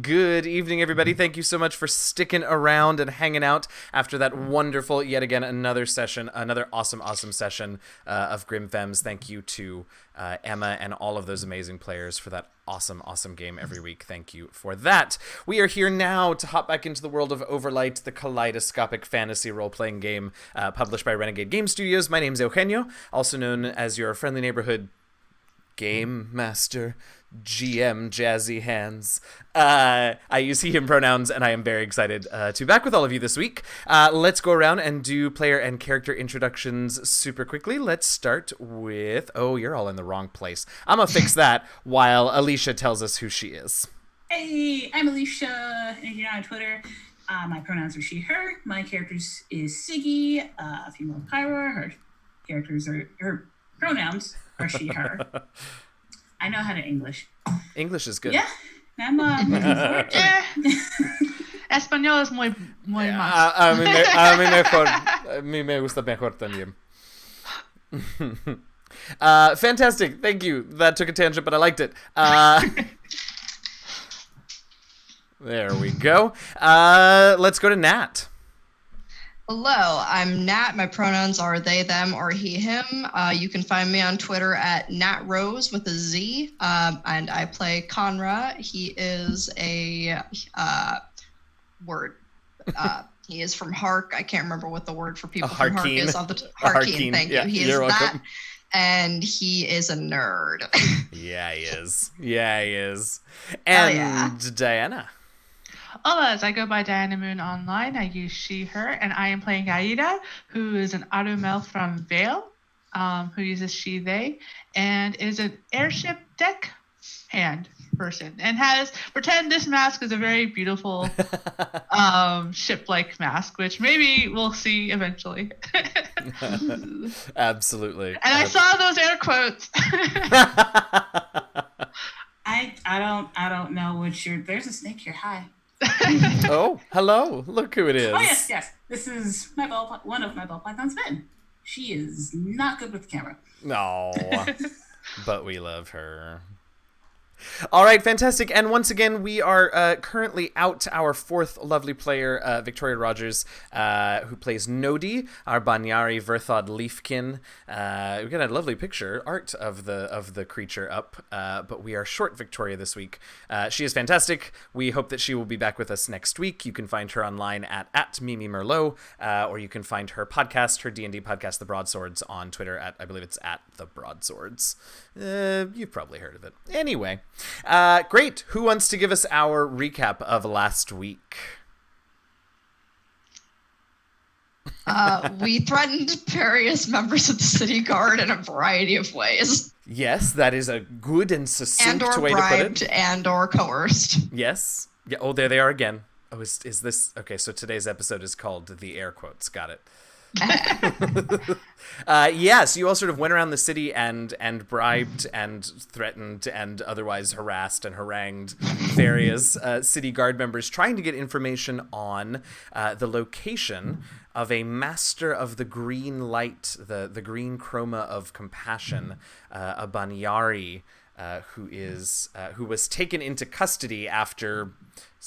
Good evening, everybody. Thank you so much for sticking around and hanging out after that wonderful, yet again, another session, another awesome session of Grim Femmes. Thank you to Emma and all of those amazing players for that awesome game every week. Thank you for that. We are here now to hop back into the world of Overlight, the kaleidoscopic fantasy role-playing game published by Renegade Game Studios. My name's Eugenio, also known as your friendly neighborhood Game Master, GM Jazzy Hands. I use he, him pronouns, and I am very excited to be back with all of you this week. Let's go around and do player and character introductions super quickly. Let's start with... Oh, you're all in the wrong place. I'm going to fix that while Alicia tells us who she is. Hey, I'm Alicia, and you're on Twitter. My pronouns are she, her. My character is Siggy, a female Pyro. Her pronouns are she, her. I know how to English. English is good. Yeah, I'm looking forward to it. Español es muy más. A mí me gusta mejor también. Fantastic. Thank you. That took a tangent, but I liked it. There we go. Let's go to Nat. Hello, I'm Nat. My pronouns are they, them, or he, him. You can find me on Twitter at natrose with a Z. And I play Conra. He is a word. He is from Hark. I can't remember what the word for people from Hark is. Harkeen, thank you. He is that. And he is a nerd. Yeah, he is. And Diana. Hola, I go by Diana Moon online. I use she, her, and I am playing Aida, who is an automel from Vale, who uses she, they, and is an airship deck hand person, and pretend this mask is a very beautiful ship-like mask, which maybe we'll see eventually. Absolutely. And I saw those air quotes. I don't know what there's a snake here. Hi. Oh, hello. Look who it is. Oh, yes. This is one of my ball pythons, Ben. She is not good with the camera. No, but we love her. All right, fantastic. And once again, we are currently out our fourth lovely player, Victoria Rogers, who plays Nodi, our Banyari Verthod Leafkin. We've got a lovely picture art of the creature up, but we are short Victoria this week. She is fantastic. We hope that she will be back with us next week. You can find her online at Mimi Merlot, or you can find her podcast, her D&D podcast, The Broadswords, on Twitter I believe it's at The Broadswords. You've probably heard of it. Anyway. Great. Who wants to give us our recap of last week? We threatened various members of the city guard in a variety of ways. Yes, that is a good and succinct way to put it. And/or bribed and/or coerced. Yes. Yeah. Oh, there they are again. Oh, is this... Okay, so today's episode is called The Air Quotes. Got it. Yes, you all sort of went around the city and bribed and threatened and otherwise harassed and harangued various city guard members trying to get information on the location of a master of the green light, the green chroma of compassion, a Banyari, who was taken into custody after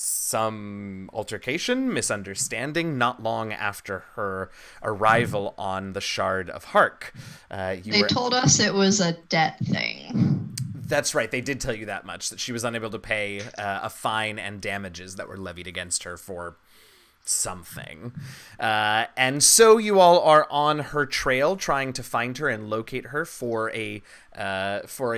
some altercation, misunderstanding, not long after her arrival on the Shard of Hark. They told us it was a debt thing. That's right, they did tell you that much, that she was unable to pay a fine and damages that were levied against her for something. And so you all are on her trail trying to find her and locate her for a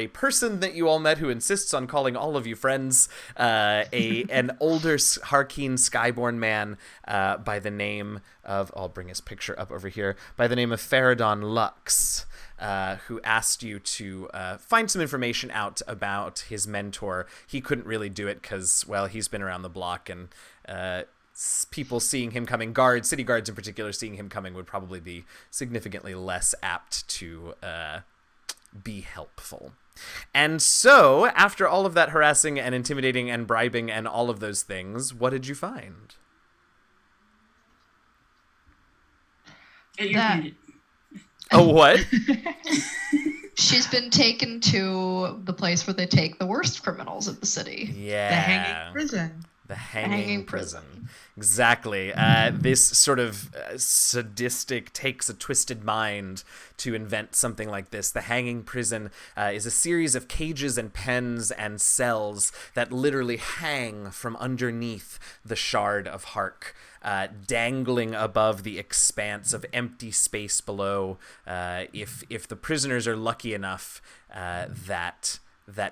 person that you all met who insists on calling all of you friends, an older Harkeen Skyborn man by the name of, I'll bring his picture up over here, by the name of Faradon Lux, who asked you to find some information out about his mentor. He couldn't really do it because, well, he's been around the block, and people seeing him coming, city guards in particular, seeing him coming would probably be significantly less apt to be helpful. And so, after all of that harassing and intimidating and bribing and all of those things, what did you find? You're muted. Oh, what? She's been taken to the place where they take the worst criminals of the city. Yeah. The hanging prison. The hanging prison. Exactly. This sort of sadistic takes a twisted mind to invent something like this. The hanging prison is a series of cages and pens and cells that literally hang from underneath the Shard of Hark, dangling above the expanse of empty space below. If the prisoners are lucky enough that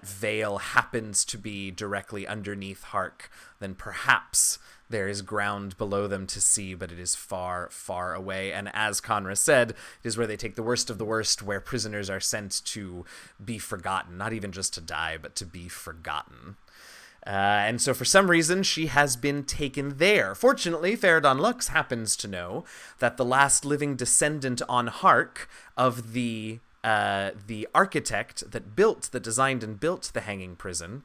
veil happens to be directly underneath Hark, then perhaps there is ground below them to see, but it is far, far away. And as Conra said, it is where they take the worst of the worst, where prisoners are sent to be forgotten, not even just to die, but to be forgotten. And so for some reason, she has been taken there. Fortunately, Faradon Lux happens to know that the last living descendant on Hark of the architect that designed and built the hanging prison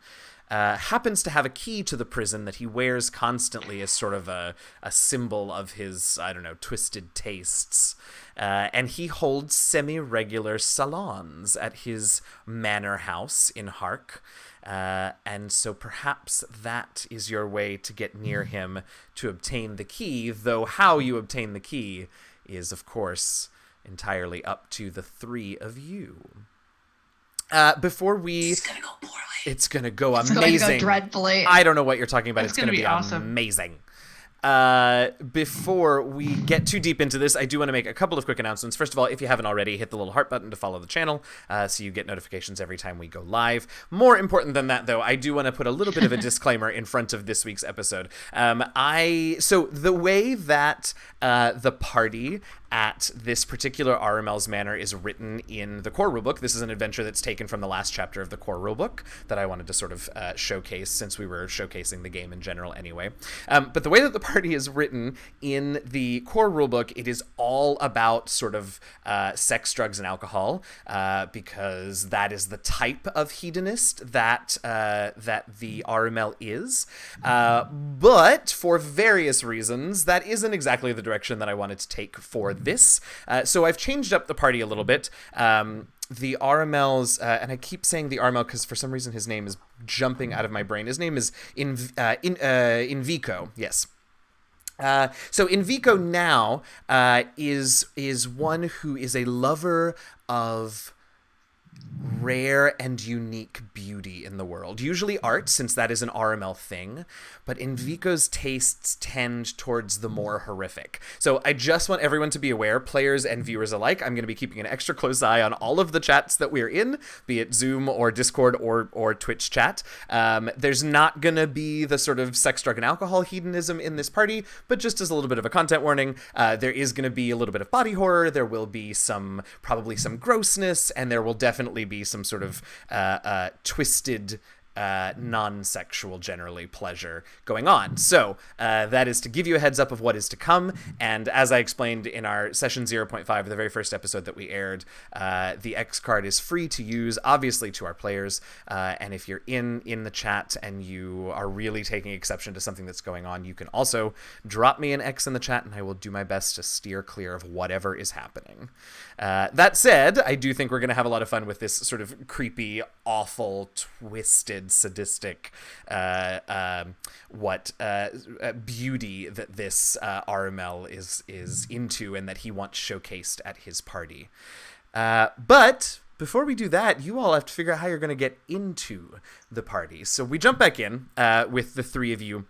happens to have a key to the prison that he wears constantly as sort of a symbol of his, I don't know, twisted tastes. And he holds semi-regular salons at his manor house in Hark. And so perhaps that is your way to get near him to obtain the key, though how you obtain the key is, of course, entirely up to the three of you. Before we... It's gonna go poorly. It's gonna go It's amazing. going to go dreadfully. I don't know what you're talking about. It's It's gonna be awesome. amazing. Before we get too deep into this, I do want to make a couple of quick announcements. First of all, if you haven't already, hit the little heart button to follow the channel so you get notifications every time we go live. More important than that, though, I do want to put a little bit of a disclaimer in front of this week's episode. So the way that the party at this particular RML's manor is written in the core rulebook. This is an adventure that's taken from the last chapter of the core rulebook that I wanted to sort of showcase, since we were showcasing the game in general anyway. But the way that the party is written in the core rulebook, it is all about sort of sex, drugs, and alcohol, because that is the type of hedonist that the RML is. But for various reasons, that isn't exactly the direction that I wanted to take for this. So I've changed up the party a little bit. The RML's, and I keep saying the RML because for some reason his name is jumping out of my brain. His name is Invico, yes. So Invico now is one who is a lover of rare and unique beauty in the world. Usually art, since that is an RML thing, but Invico's tastes tend towards the more horrific. So I just want everyone to be aware, players and viewers alike, I'm going to be keeping an extra close eye on all of the chats that we're in, be it Zoom or Discord or Twitch chat. There's not going to be the sort of sex, drug, and alcohol hedonism in this party, but just as a little bit of a content warning, there is going to be a little bit of body horror, there will be probably some grossness, and there will definitely be some sort of twisted non-sexual generally pleasure going on. So that is to give you a heads up of what is to come. And as I explained in our session 0.5, the very first episode that we aired, the X card is free to use, obviously, to our players. And if you're in the chat and you are really taking exception to something that's going on, you can also drop me an X in the chat and I will do my best to steer clear of whatever is happening. That said, I do think we're going to have a lot of fun with this sort of creepy, awful, twisted, sadistic beauty that this RML is into and that he wants showcased at his party. But before we do that, you all have to figure out how you're going to get into the party. So we jump back in with the three of you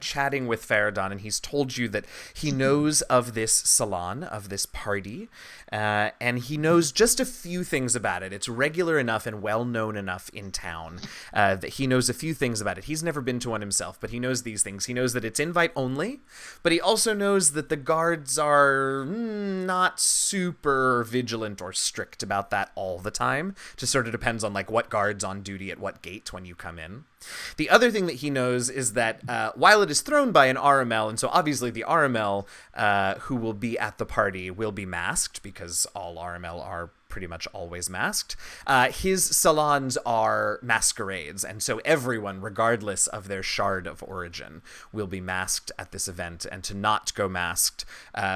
chatting with Faradon, and he's told you that he knows of this salon, of this party, and he knows just a few things about it. It's regular enough and well-known enough in town that he knows a few things about it. He's never been to one himself, but he knows these things. He knows that it's invite only, but he also knows that the guards are not super vigilant or strict about that all the time. Just sort of depends on like what guard's on duty at what gate when you come in. The other thing that he knows is that while it is thrown by an RML, and so obviously the RML who will be at the party will be masked, because all RML are pretty much always masked. His salons are masquerades, and so everyone, regardless of their shard of origin, will be masked at this event, and to not go masked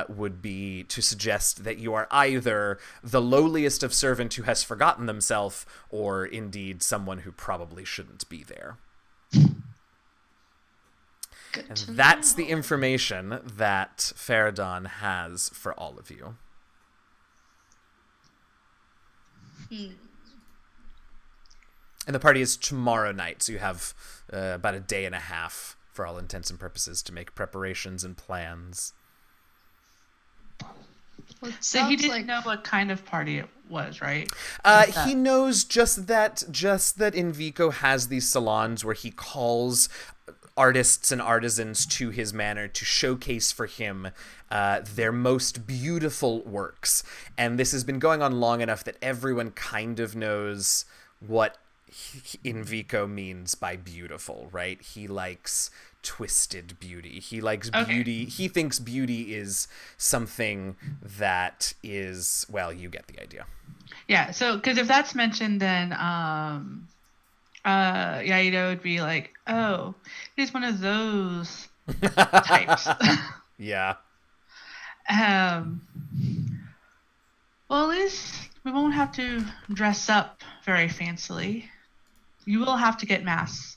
would be to suggest that you are either the lowliest of servant who has forgotten themselves, or indeed someone who probably shouldn't be there. And that's the information that Faradon has for all of you. And the party is tomorrow night, so you have about a day and a half, for all intents and purposes, to make preparations and plans. So he didn't know what kind of party it was, right? He knows just that Invico has these salons where he calls artists and artisans to his manor to showcase for him their most beautiful works. And this has been going on long enough that everyone kind of knows what Invico means by beautiful, right? He likes twisted beauty. He likes beauty. He thinks beauty is something that is, well, you get the idea. Yeah, so, because if that's mentioned, then Yaido would be like, oh, he's one of those types. Yeah. Well, at least we won't have to dress up very fancily. You will have to get masks.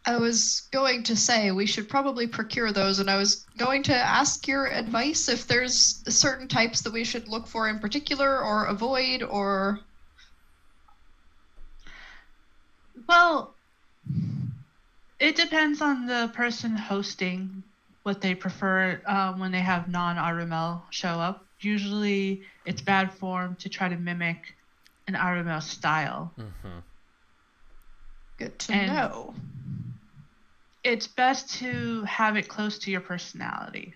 I was going to say we should probably procure those, and I was going to ask your advice if there's certain types that we should look for in particular or avoid, or... Well, it depends on the person hosting, what they prefer when they have non-RML show up. Usually it's bad form to try to mimic an RML style. Mm-hmm. Good to know. It's best to have it close to your personality.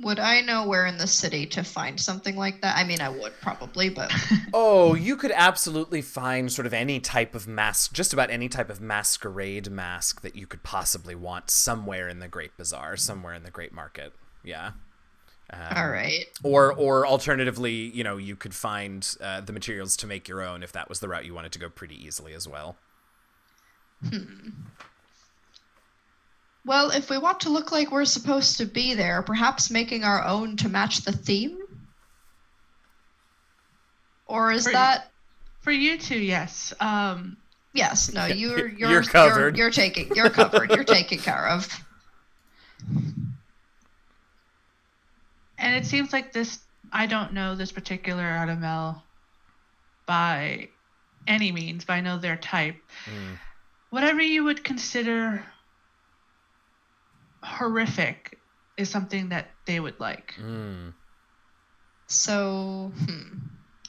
Would I know where in the city to find something like that? I mean, I would probably, but... Oh, you could absolutely find sort of any type of mask, just about any type of masquerade mask that you could possibly want somewhere in the Great Bazaar, somewhere in the Great Market. Yeah. All right. Or alternatively, you know, you could find the materials to make your own if that was the route you wanted to go pretty easily as well. Well, if we want to look like we're supposed to be there, perhaps making our own to match the theme? Or is that... For you two, yes. Yes, no, You're covered. You're covered. You're taken care of. And it seems like this, I don't know this particular RML by any means, but I know their type. Whatever you would consider horrific is something that they would like. So,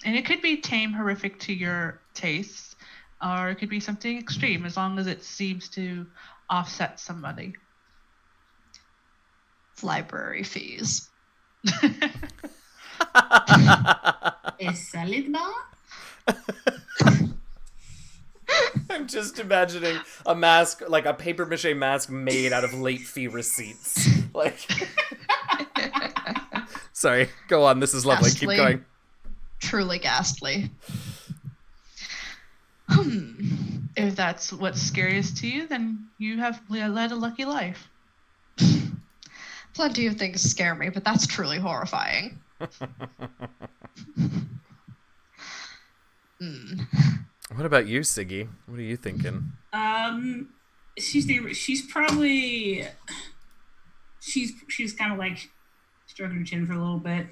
And it could be tame horrific to your tastes, or it could be something extreme, as long as it seems to offset somebody. Library fees. A salad bar? I'm just imagining a mask, like a papier-mâché mask made out of late fee receipts. Like, sorry, go on. This is lovely. Ghastly. Keep going. Truly ghastly. If that's what's scariest to you, then you have led a lucky life. Plenty of things scare me, but that's truly horrifying. What about you, Siggy? What are you thinking? She's probably she's kind of like stroking her chin for a little bit.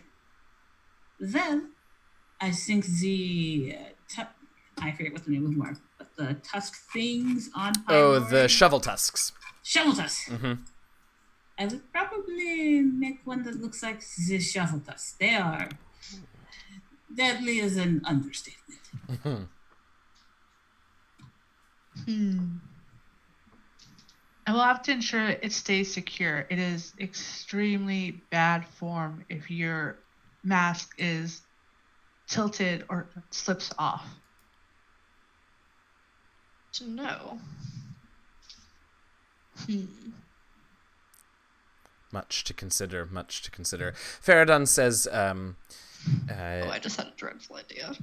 Then I think I forget what the name of them are, but the tusk things on Oh, the shovel tusks. shovel tusk. Mm-hmm. I would probably make one that looks like the shovel tusk. They are deadly is an understatement. I will have to ensure it stays secure. It is extremely bad form if your mask is tilted or slips off. to know. Much to consider, much to consider. Faradon says, I just had a dreadful idea.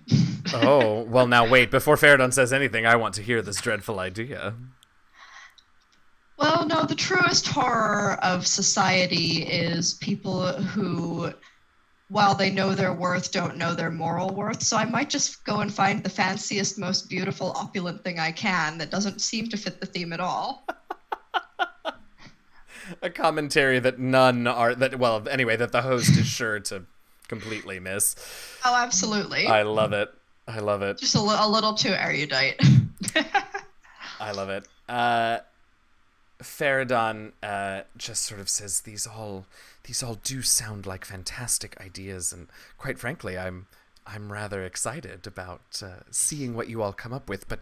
oh, well, now wait. Before Faradon says anything, I want to hear this dreadful idea. Well, no, the truest horror of society is people who, while they know their worth, don't know their moral worth. So I might just go and find the fanciest, most beautiful, opulent thing I can that doesn't seem to fit the theme at all. A commentary that none are, that the host is sure to completely miss. Oh, absolutely. I love it. I love it. Just a little too erudite. I love it. Faradon just sort of says these all do sound like fantastic ideas, and quite frankly, I'm rather excited about seeing what you all come up with. But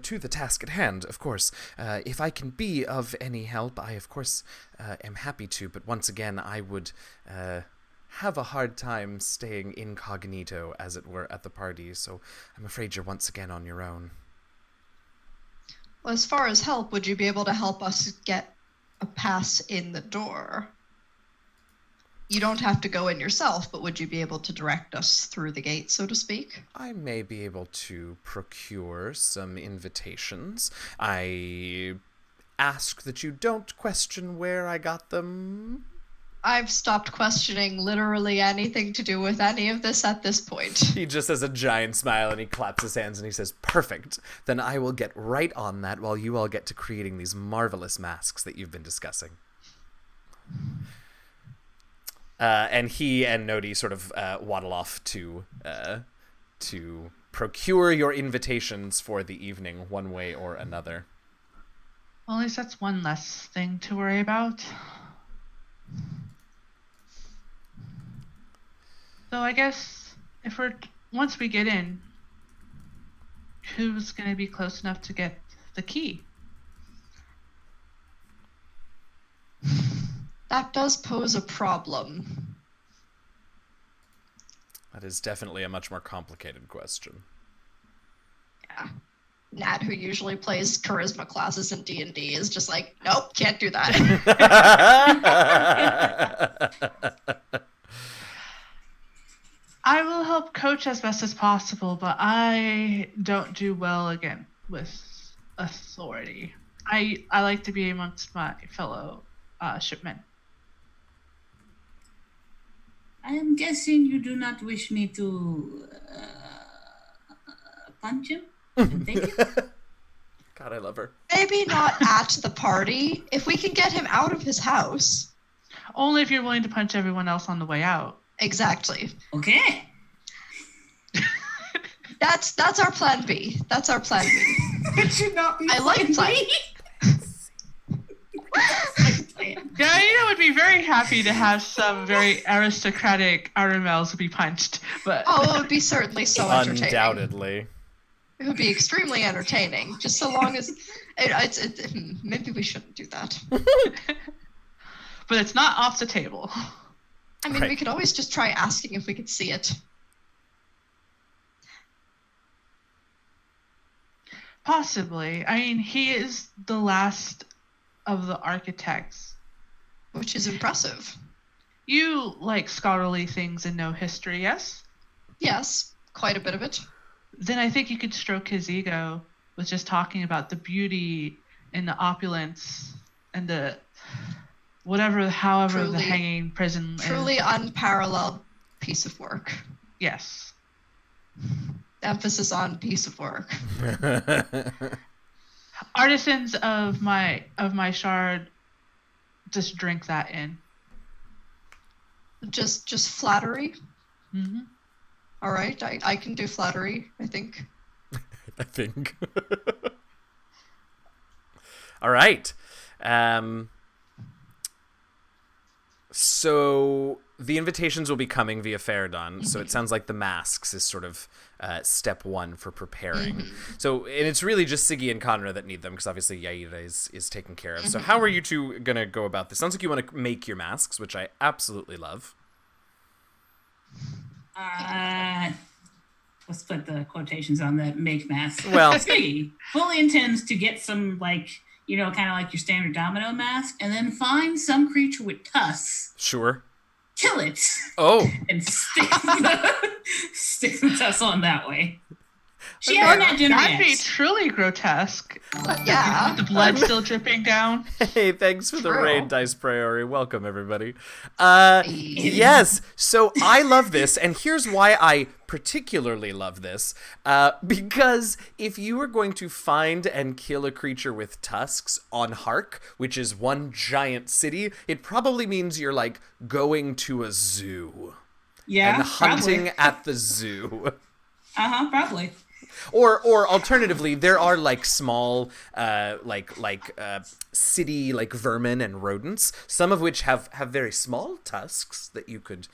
to the task at hand, of course, if I can be of any help, I of course am happy to. But once again, I would have a hard time staying incognito, as it were, at the party. So I'm afraid you're once again on your own. Well, as far as help, would you be able to help us get a pass in the door? You don't have to go in yourself, but would you be able to direct us through the gate, so to speak? I may be able to procure some invitations. I ask that you don't question where I got them. I've stopped questioning literally anything to do with any of this at this point. He just has a giant smile and he claps his hands and he says, "Perfect. Then I will get right on that while you all get to creating these marvelous masks that you've been discussing." And he and Nodi sort of waddle off to procure your invitations for the evening, one way or another. Well, at least that's one less thing to worry about. So I guess once we get in, who's going to be close enough to get the key? That does pose a problem. That is definitely a much more complicated question. Yeah. Nat, who usually plays charisma classes in D&D, is just like, nope, can't do that. I will help coach as best as possible, but I don't do well again with authority. I like to be amongst my fellow shipmen. I am guessing you do not wish me to punch him and take it? God, I love her. Maybe not at the party. If we can get him out of his house. Only if you're willing to punch everyone else on the way out. Exactly. Okay. That's our plan B. That's our plan B. It should not be. I like plan B. Yeah, you would be very happy to have some very aristocratic Arumels be punched, but it would be certainly so entertaining. Undoubtedly. It would be extremely entertaining, just so long as maybe we shouldn't do that. But it's not off the table. I mean, Right. We could always just try asking if we could see it. Possibly. I mean, he is the last of the architects. Which is impressive. You like scholarly things and know history, yes? Yes, quite a bit of it. Then I think you could stroke his ego with just talking about the beauty and the opulence and the however the hanging prison Truly unparalleled piece of work. Yes. Emphasis on piece of work. Artisans of my shard just drink that in. Just flattery. Mm-hmm. All right, I can do flattery, I think. I think. All right. So the invitations will be coming via Faradon. So it sounds like the masks is sort of step one for preparing. So, and it's really just Siggy and Conra that need them, because obviously Yaira is taken care of. So how are you two going to go about this? Sounds like you want to make your masks, which I absolutely love. let's put the quotations on the make mask. Well- Ziggy fully intends to get some, like, you know, kind of like your standard domino mask, and then find some creature with tusks, Sure. kill it, Oh, and stick some tusks on that way. She has that That'd be generates. truly grotesque. Yeah. With the blood still dripping down. hey, thanks for the True. raid, Dice Priori. Welcome, everybody. Yes, so I love this, and here's why I particularly love this. Because if you are going to find and kill a creature with tusks on Hark, which is one giant city, it probably means you're, like, going to a zoo. Yeah, And hunting probably. at the zoo. Probably. Or alternatively, there are like small, city like vermin and rodents, some of which have very small tusks that you could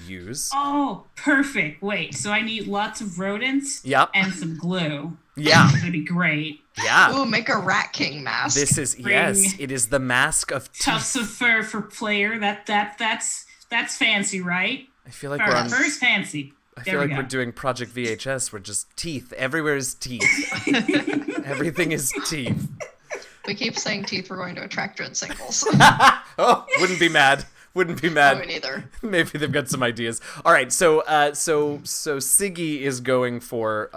use. Oh, perfect. Wait, so I need lots of rodents Yep. and some glue. Yeah, That'd be great. yeah. Ooh, make a Rat King mask. This is yes, it is the mask of Tufts teeth. of fur for player. That's fancy, right? I feel like Fur, we're on. fur's fancy. I There feel we like go. we're doing Project VHS. We're just teeth. Everywhere is teeth. Everything is teeth. We keep saying teeth, we're going to attract dread singles. Oh, wouldn't be mad. Wouldn't be I mad. mean, neither. Maybe they've got some ideas. All right, so Siggy is going for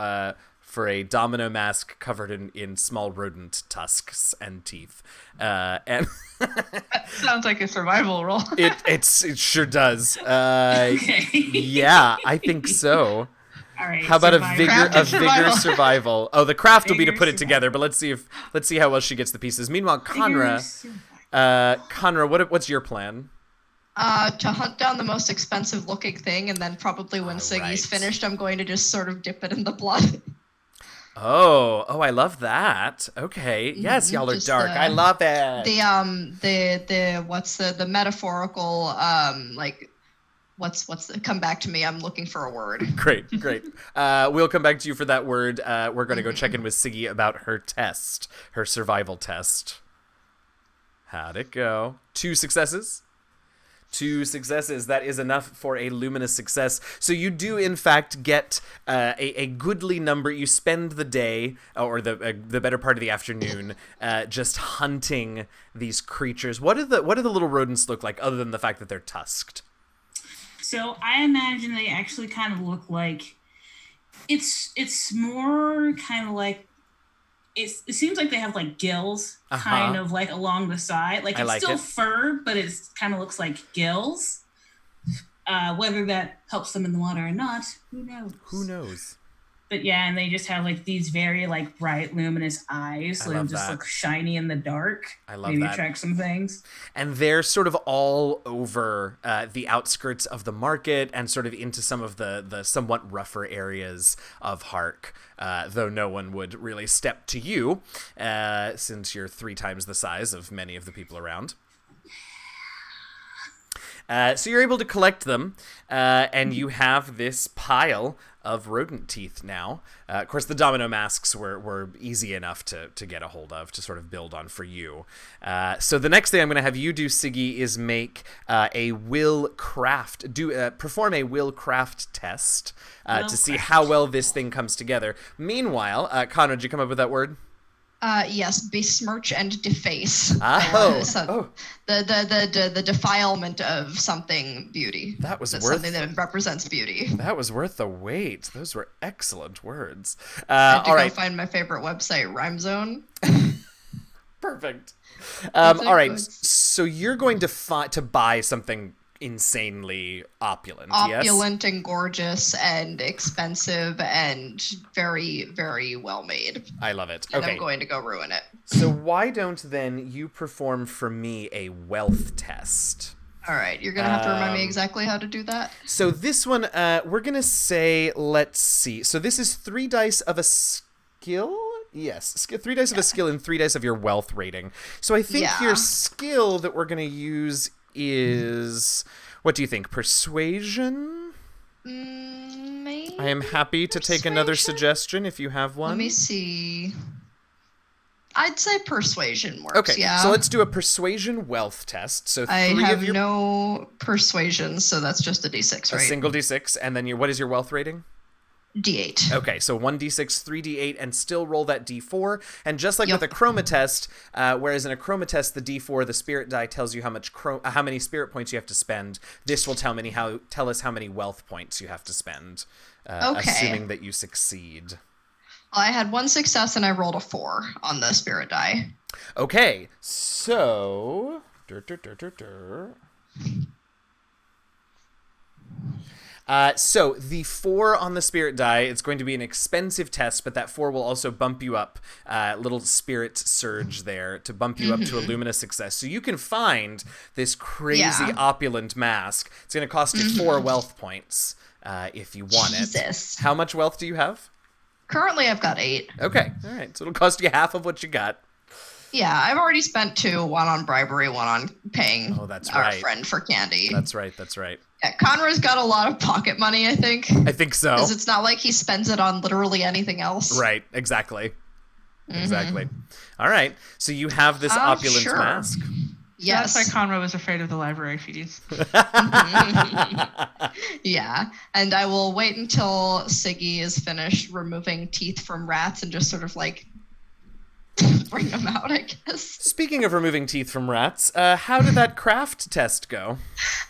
a domino mask covered in small rodent tusks and teeth, and Sounds like a survival role. it sure does. Okay. Yeah, I think so. All right. How about survivor. Craft vigor survival? Oh, the craft will be to Vigor put it survival. together, but let's see how well she gets the pieces. Meanwhile, Vigor Conra, what's your plan? To hunt down the most expensive looking thing, and then probably when All Siggy's right. finished, I'm going to just sort of dip it in the blood. Oh, I love that. Okay, yes, y'all are just dark. the- I love it. The what's the metaphorical come back to me, I'm looking for a word. Great. We'll come back to you for that word. We're going to go check in with Siggy about her test, her survival test. How'd it go? 2 successes? 2 successes. That is enough for a luminous success. So you do, in fact, get a goodly number. You spend the day, or the better part of the afternoon, just hunting these creatures. What do the little rodents look like, other than the fact that they're tusked? So I imagine they actually kind of look like it's more kind of like it seems like they have like gills kind of like along the side. Like I it's like still it. fur, but it kind of looks like gills. Whether that helps them in the water or not, who knows? Who knows? But yeah, and they just have like these very like bright, luminous eyes, so I they love just that. look shiny in the dark. I love Maybe that. attract some things. And they're sort of all over the outskirts of the market and sort of into some of the somewhat rougher areas of Hark, though no one would really step to you, since you're 3 times the size of many of the people around. So you're able to collect them, and you have this pile of rodent teeth now. Of course, the domino masks were easy enough to get a hold of, to sort of build on for you. So the next thing I'm going to have you do, Siggy, is make perform a will craft test to see how well this thing comes together. Meanwhile, Conrad, did you come up with that word? Yes, besmirch and deface. Oh. The defilement of something beauty. That was That's worth- something that represents beauty. That was worth the wait. Those were excellent words. I had to All go right. find my favorite website, Rhyme Zone. Perfect. That's All right. good. So you're going to buy something insanely opulent, yes? Opulent and gorgeous and expensive and very, very well made. I love it. And Okay. I'm going to go ruin it. So why don't then you perform for me a wealth test? All right, you're going to have to remind me exactly how to do that. So this one, we're going to say, let's see. So this is 3 dice of a skill? Yes, 3 dice of a skill and 3 dice of your wealth rating. So I think Yeah. your skill that we're going to use is, what do you think, persuasion? Maybe. I am happy to take another Persuasion? suggestion if you have one. Let me see. I'd say persuasion works. Okay, yeah. so let's do a persuasion wealth test. So 3 I of have your no persuasion, so that's just a d6, a right? single d6, and then what is your wealth rating? D8. Okay, so 1d6, 3d8, and still roll that d4. And just like Yep. with a chroma test, whereas in a chroma test, the d4, the spirit die, tells you how many spirit points you have to spend. This will tell us how many wealth points you have to spend, Okay. assuming that you succeed. I had 1 success and I rolled a 4 on the spirit die. Okay, so... So the 4 on the spirit die, it's going to be an expensive test, but that 4 will also bump you up, little spirit surge there to bump you up to a luminous success. So you can find this crazy opulent mask. It's going to cost you 4 wealth points if you want Jesus. it. How much wealth do you have? Currently, I've got 8. Okay, all right. So it'll cost you half of what you got. Yeah, I've already spent 2, one on bribery, one on paying our friend for candy. That's right. Yeah, Conrad's got a lot of pocket money, I think. I think so. Because it's not like he spends it on literally anything else. Right, exactly. Exactly. All right, so you have this opulent mask. Yes. That's why Conrad was afraid of the library fees. Yeah, and I will wait until Siggy is finished removing teeth from rats and just sort of like bring them out, I guess. Speaking of removing teeth from rats, how did that craft test go?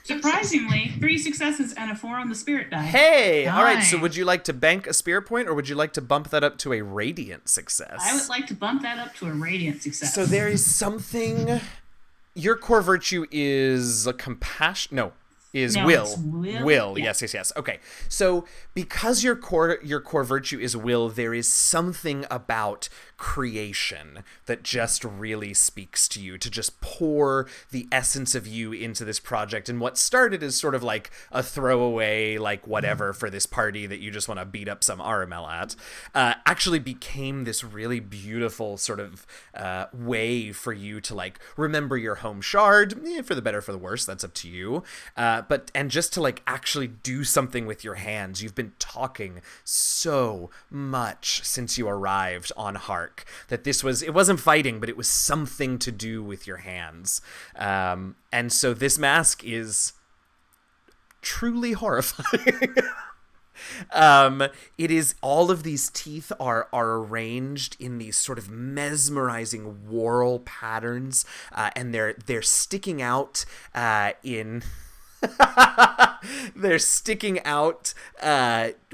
Surprisingly, 3 successes and a 4 on the spirit die. Hey! All right, so Nice. would you like to bank a spirit point, or would you like to bump that up to a radiant success? I would like to bump that up to a radiant success. So there is something... Your core virtue is compassion... No, is No, will. it's will. Will, Yeah. yes. Okay, so because your core virtue is will, there is something about creation that just really speaks to you, to just pour the essence of you into this project. And what started as sort of like a throwaway, like whatever for this party that you just want to beat up some RML at, actually became this really beautiful sort of way for you to like remember your home shard, for the better, for the worse, that's up to you. And just to like actually do something with your hands. You've been talking so much since you arrived on Hark that it wasn't fighting, but it was something to do with your hands. And so this mask is truly horrifying. It is, all of these teeth are arranged in these sort of mesmerizing whorl patterns, and they're sticking out in they're sticking out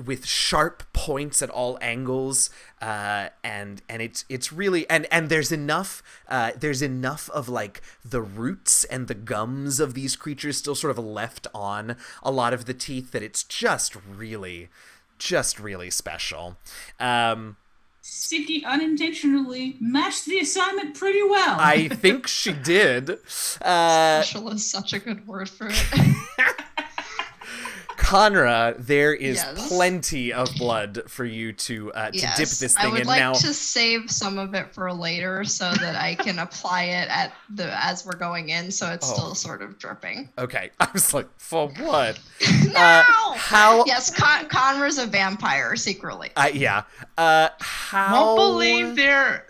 with sharp points at all angles, and it's really and there's enough of like the roots and the gums of these creatures still sort of left on a lot of the teeth that it's just really special. Siggy unintentionally matched the assignment pretty well. I think she did. Special is such a good word for it. Conra, there is Yes. plenty of blood for you to dip this thing I would in like now. to save some of it for later so that I can apply it as we're going in, so it's still sort of dripping. Okay, I was like, for what? No! How? Yes, Conra's a vampire secretly. Yeah. How? Won't believe they're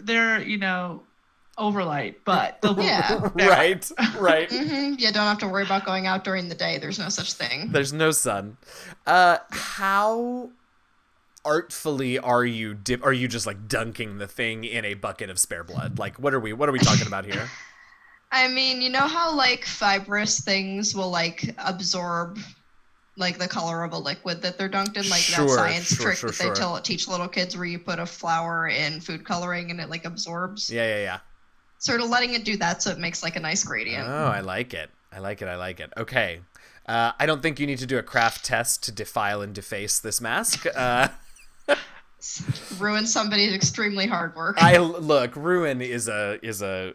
Overlight, but they'll Yeah. Right. You don't have to worry about going out during the day. There's no such thing. There's no sun. How artfully are you just like dunking the thing in a bucket of spare blood? Like, what are we talking about here? I mean, you know how like fibrous things will like absorb like the color of a liquid that they're dunked in, like that science trick that they teach little kids where you put a flour in food coloring and it like absorbs. Yeah. Sort of letting it do that so it makes like a nice gradient. Oh, I like it. Okay. I don't think you need to do a craft test to defile and deface this mask. Ruin somebody's extremely hard work. Look, ruin is a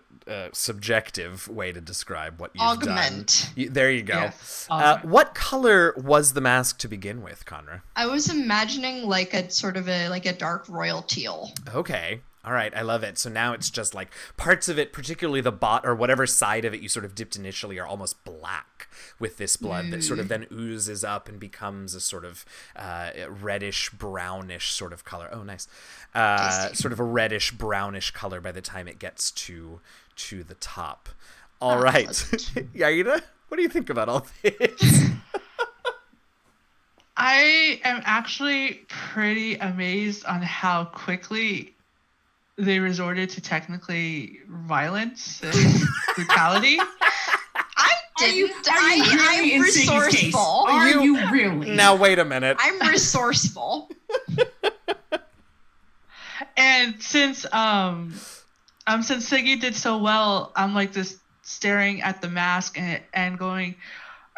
subjective way to describe what you've Augment. done. There you go. Yes. What color was the mask to begin with, Conra? I was imagining like a sort of like a dark royal teal. Okay. All right, I love it. So now it's just like parts of it, particularly the bot or whatever side of it you sort of dipped initially, are almost black with this blood that sort of then oozes up and becomes a sort of reddish brownish sort of color. Oh, nice. Sort of a reddish brownish color by the time it gets to the top. All right, Yaida, what do you think about all this? I am actually pretty amazed on how quickly they resorted to technically violence and brutality. Are you really I'm in Siggy's case? resourceful. Are you really? Now wait a minute. I'm resourceful. And since Siggy did so well, I'm like just staring at the mask and going,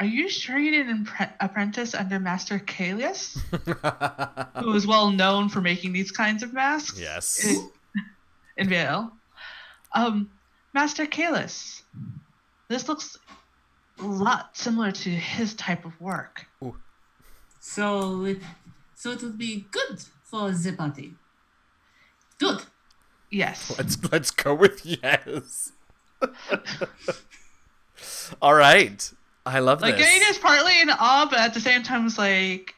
"Are you sure you didn't apprentice under Master Kalius, who is well known for making these kinds of masks?" Yes. In Vale. Master Kalius, this looks a lot similar to his type of work. Ooh. So it would be good for the party. Good. Yes. Let's go with yes. All right. I love Like, this. Gain is partly in awe, but at the same time was like,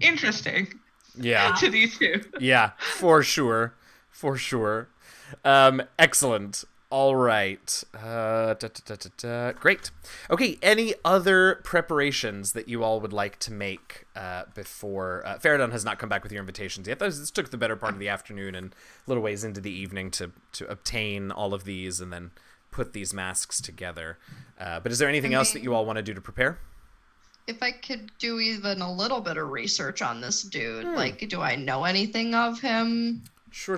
interesting. Yeah. To these two. Yeah, for sure. For sure. Excellent. All right. Great. Okay, any other preparations that you all would like to make before... Faradon has not come back with your invitations yet. This took the better part of the afternoon and a little ways into the evening to obtain all of these and then put these masks together. But is there anything else that you all want to do to prepare? If I could do even a little bit of research on this dude, like, do I know anything of him? Sure.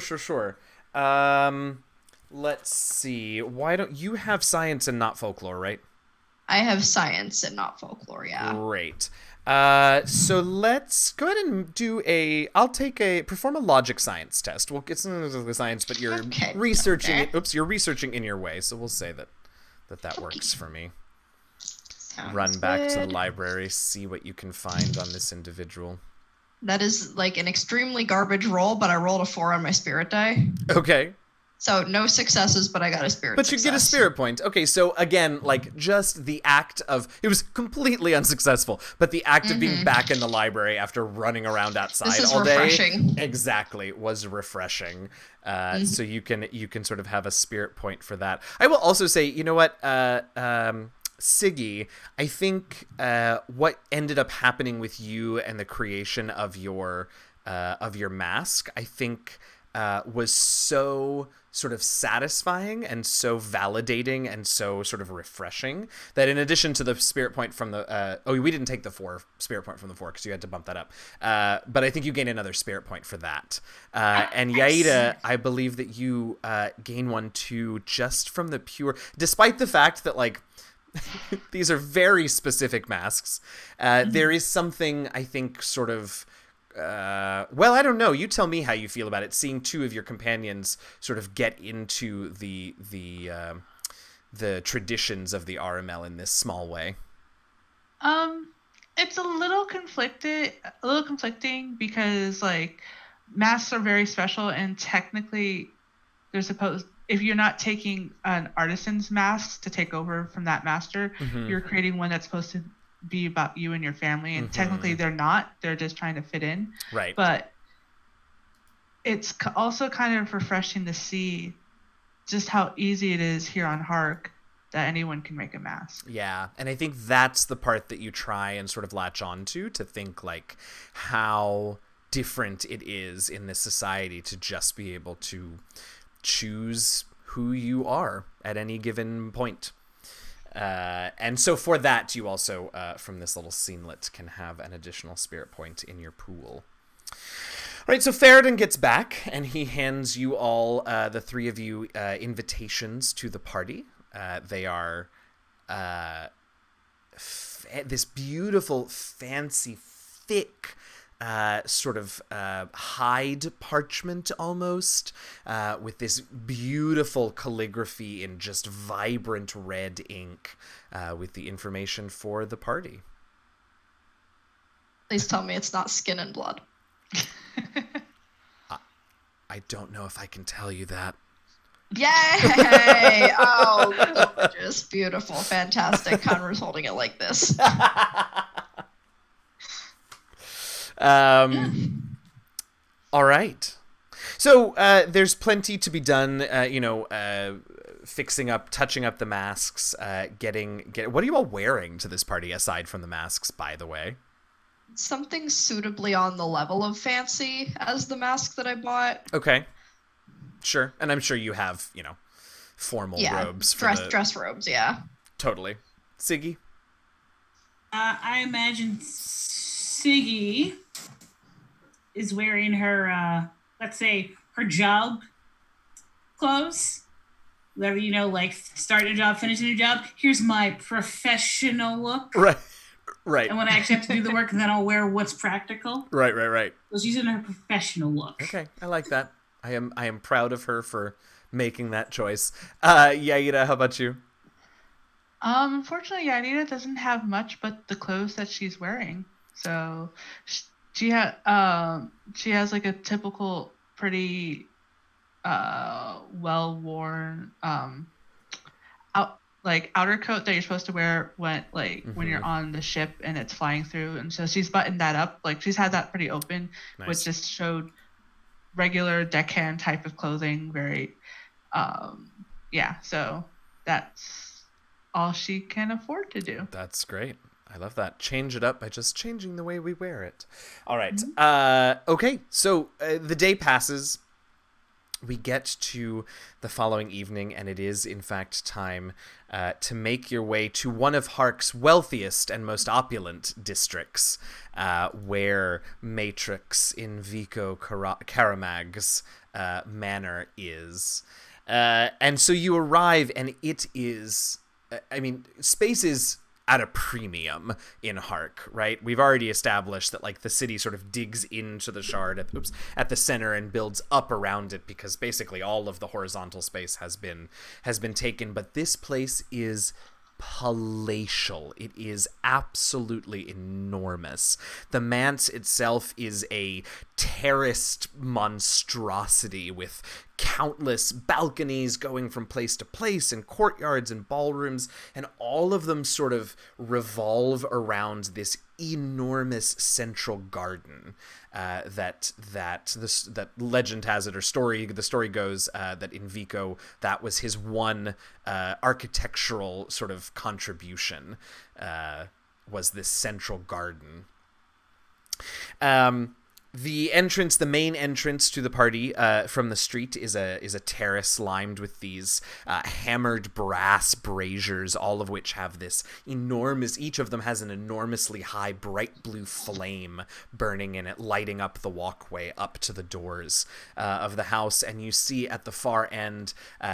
Let's see. Why don't you have science and not folklore, right? I have science and not folklore, yeah. Great. So let's go ahead and perform a logic science test. We'll get some of the science, but you're researching it. Oops, you're researching in your way, so we'll say that works for me. Sounds Run back to the good. library, see what you can find on this individual. That is like an extremely garbage roll, but I rolled a 4 on my spirit die. Okay. So no successes, but I got a spirit But you success. get a spirit point. Okay, so again, like just the act of it was completely unsuccessful, but the act of being back in the library after running around outside This is all refreshing. day exactly was refreshing. So you can sort of have a spirit point for that. I will also say, you know what, Siggy, I think what ended up happening with you and the creation of your mask, I think was so sort of satisfying and so validating and so sort of refreshing that in addition to the spirit point from the we didn't take the 4 spirit point from the 4 because you had to bump that up, but I think you gain another spirit point for that, and Yaida, I believe that you gain one too just from the pure, despite the fact that like these are very specific masks, there is something I think sort of well, I don't know. You tell me how you feel about it. Seeing 2 of your companions sort of get into the traditions of the RML in this small way. It's a little conflicting because like masks are very special and technically they're supposed, if you're not taking an artisan's mask to take over from that master, you're creating one that's supposed to be about you and your family, and technically they're not, they're just trying to fit in, right? But it's also kind of refreshing to see just how easy it is here on Hark that anyone can make a mask. Yeah, and I think that's the part that you try and sort of latch on to think like how different it is in this society to just be able to choose who you are at any given point. And so for that, you also, from this little scenelet, can have an additional spirit point in your pool. All right, so Faradon gets back, and he hands you all, the 3 of you, invitations to the party. They are this beautiful, fancy, thick, sort of hide parchment almost, with this beautiful calligraphy in just vibrant red ink, with the information for the party. Please tell me it's not skin and blood. I don't know if I can tell you that. Yay! Oh, gorgeous, beautiful, fantastic. Conrad's holding it like this. All right. So there's plenty to be done, fixing up, touching up the masks, getting. What are you all wearing to this party aside from the masks, by the way? something suitably on the level of fancy as the mask that I bought. Okay. Sure. And I'm sure you have, formal robes for dress robes, yeah. Totally. Siggy? I imagine Siggy is wearing her, let's say, her job clothes. Whatever, like starting a job, finishing a job. Here's my professional look. Right. And when I actually have to do the work, then I'll wear what's practical. Right. So she's in her professional look. Okay, I like that. I am proud of her for making that choice. Yaira, how about you? Unfortunately, Yanita doesn't have much but the clothes that she's wearing. So she has like a typical pretty well worn outer coat that you're supposed to wear when you're on the ship and it's flying through, and so she's buttoned that up. Like she's had that pretty open, Nice. which just showed regular deckhand type of clothing. Very so that's all she can afford to do. That's great. I love that. Change it up by just changing the way we wear it. All right. Okay, so the day passes. We get to the following evening, and it is, in fact, time to make your way to one of Hark's wealthiest and most opulent districts, where Matrix in Vico Karamag's manor is. And so you arrive, and it is... space is at a premium in Hark, right? We've already established that the city sort of digs into the shard at the center and builds up around it because basically all of the horizontal space has been taken. But this place is palatial. It is absolutely enormous. The manse itself is a terraced monstrosity with countless balconies going from place to place and courtyards and ballrooms, and all of them sort of revolve around this enormous central garden that legend has it, or the story goes that in Vico that was his one architectural sort of contribution, was this central garden. The main entrance to the party from the street is a terrace lined with these hammered brass braziers, all of which have this enormous, each of them has an enormously high bright blue flame burning in it, lighting up the walkway up to the doors of the house. And you see at the far end,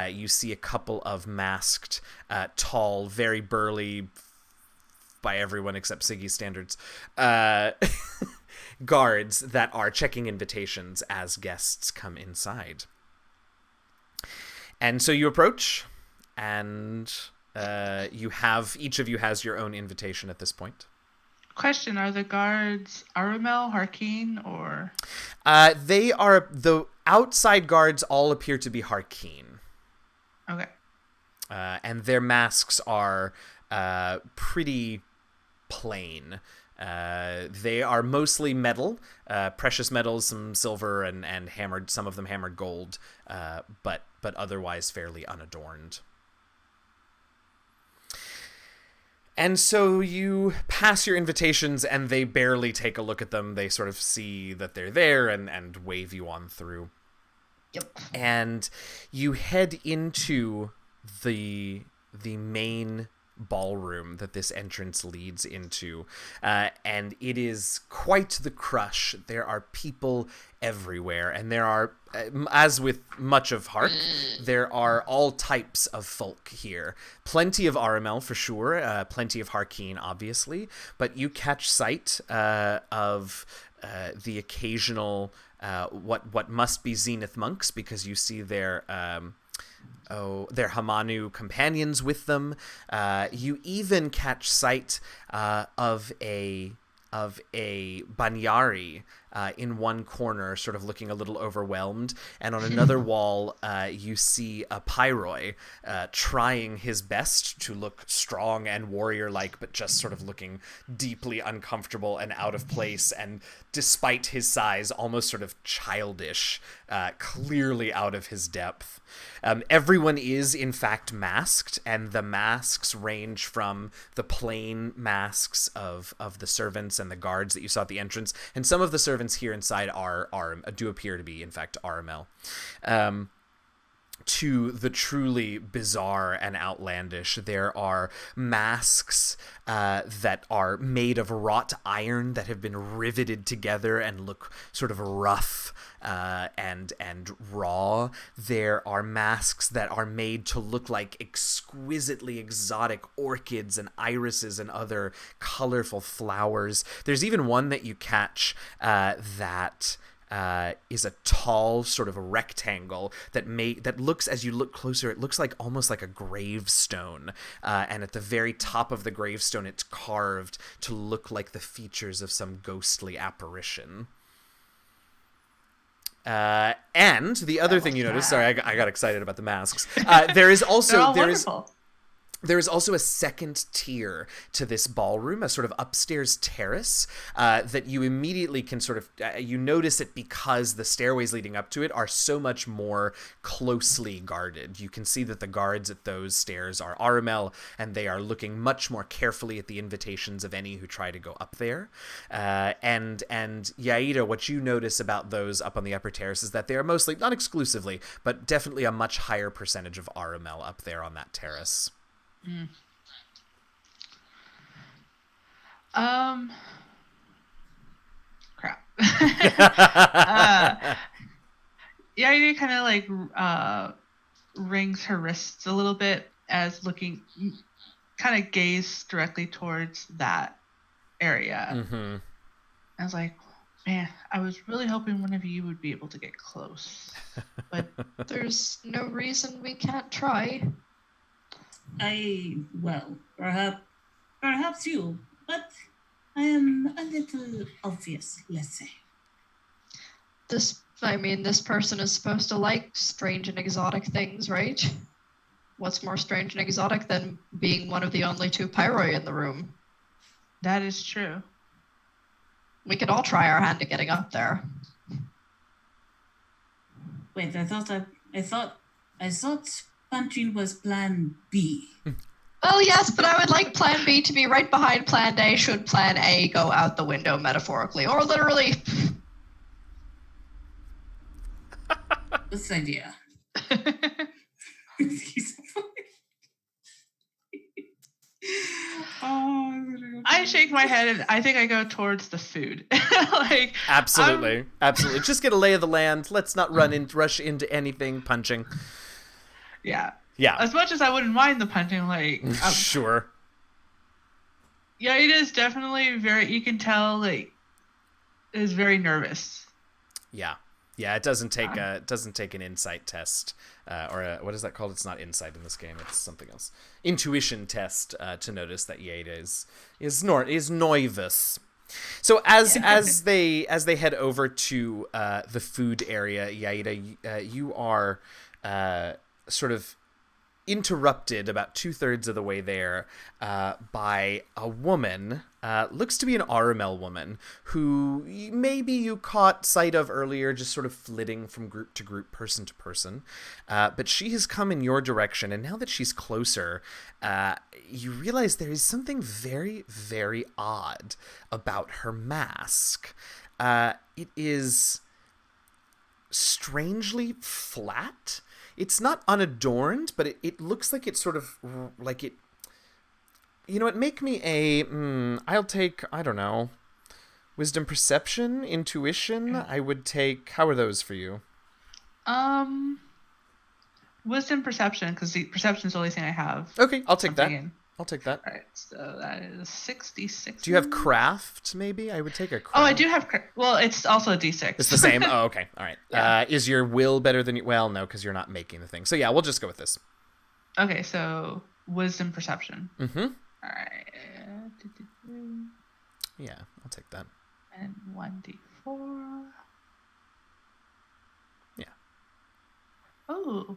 you see a couple of masked, tall, very burly, by everyone except Siggy's standards, guards that are checking invitations as guests come inside. And so you approach, and each of you has your own invitation at this point. Question, are the guards Arumel, Harkeen, or? They are, the outside guards all appear to be Harkeen. Okay. And their masks are pretty plain. They are mostly metal, precious metals, some silver and hammered, some of them hammered gold, but otherwise fairly unadorned. And so you pass your invitations, and they barely take a look at them. They sort of see that they're there and wave you on through. Yep. And you head into the main ballroom that this entrance leads into, and it is quite the crush. There are people everywhere, and there are, as with much of Hark, there are all types of folk here. Plenty of Aramel for sure, plenty of Harkeen obviously, but you catch sight of the occasional what must be Zenith monks, because you see their Hamanu companions with them. You even catch sight of a Banyari in one corner, sort of looking a little overwhelmed. And on another wall, you see a Pyroi trying his best to look strong and warrior-like, but just sort of looking deeply uncomfortable and out of place, and despite his size, almost sort of childish, clearly out of his depth. Everyone is, in fact, masked, and the masks range from the plain masks of the servants and the guards that you saw at the entrance, and some of the servants here inside do appear to be, in fact, RML. To the truly bizarre and outlandish, there are masks that are made of wrought iron that have been riveted together and look sort of rough and raw. There are masks that are made to look like exquisitely exotic orchids and irises and other colorful flowers. There's even one that you catch that is a tall sort of a rectangle that looks, as you look closer, it looks like almost like a gravestone. And at the very top of the gravestone, it's carved to look like the features of some ghostly apparition. And the other thing you notice, sorry, I got excited about the masks. There is also There is also a second tier to this ballroom, a sort of upstairs terrace that you immediately can sort of, you notice it because the stairways leading up to it are so much more closely guarded. You can see that the guards at those stairs are RML, and they are looking much more carefully at the invitations of any who try to go up there. And Yaida, what you notice about those up on the upper terrace is that they are mostly, not exclusively, but definitely a much higher percentage of RML up there on that terrace. Crap. Yaida kind of like rings her wrists a little bit as looking, kind of gaze directly towards that area. Mm-hmm. I was like, man, I was really hoping one of you would be able to get close, but There's no reason we can't try. Perhaps you, but I am a little obvious, let's say. This person is supposed to like strange and exotic things, right? What's more strange and exotic than being one of the only two Pyroi in the room? that is true. We could all try our hand at getting up there. Wait, I thought punching was plan B. Well, yes, but I would like plan B to be right behind plan A should plan A go out the window, metaphorically, or literally. What's the idea? I shake my head and I think I go towards the food. Like, Absolutely. Just get a lay of the land. Let's not rush into anything punching. Yeah. Yeah. As much as I wouldn't mind the punching, like, Sure. yeah, it is definitely very. You can tell, like, is very nervous. Yeah. Yeah, it doesn't take an insight test or what is that called? It's not insight in this game. It's something else. Intuition test to notice that Yaida is nervous. So as they head over to the food area, Yaida, you are sort of interrupted about 2/3 of the way there by a woman, looks to be an RML woman, who maybe you caught sight of earlier, just sort of flitting from group to group, person to person. But she has come in your direction, and now that she's closer, you realize there is something very, very odd about her mask. It is strangely flat. It's not unadorned, but it looks like it's sort of like it. You know what? Make me I'll take, I don't know, wisdom, perception, intuition. I would take. How are those for you? Wisdom, perception, because the perception is the only thing I have. Okay, I'll take that. I'll take that. All right, so that is 66. Do you have craft? Maybe I would take a craft. Oh, I do have. Well, it's also a D6. It's the same. Oh, okay. All right. Yeah. Is your will better than you? Well, no, because you're not making the thing. So yeah, we'll just go with this. Okay, so wisdom, perception. Mm-hmm. All right. Yeah, I'll take that. And 1d4. 4. Yeah. Oh.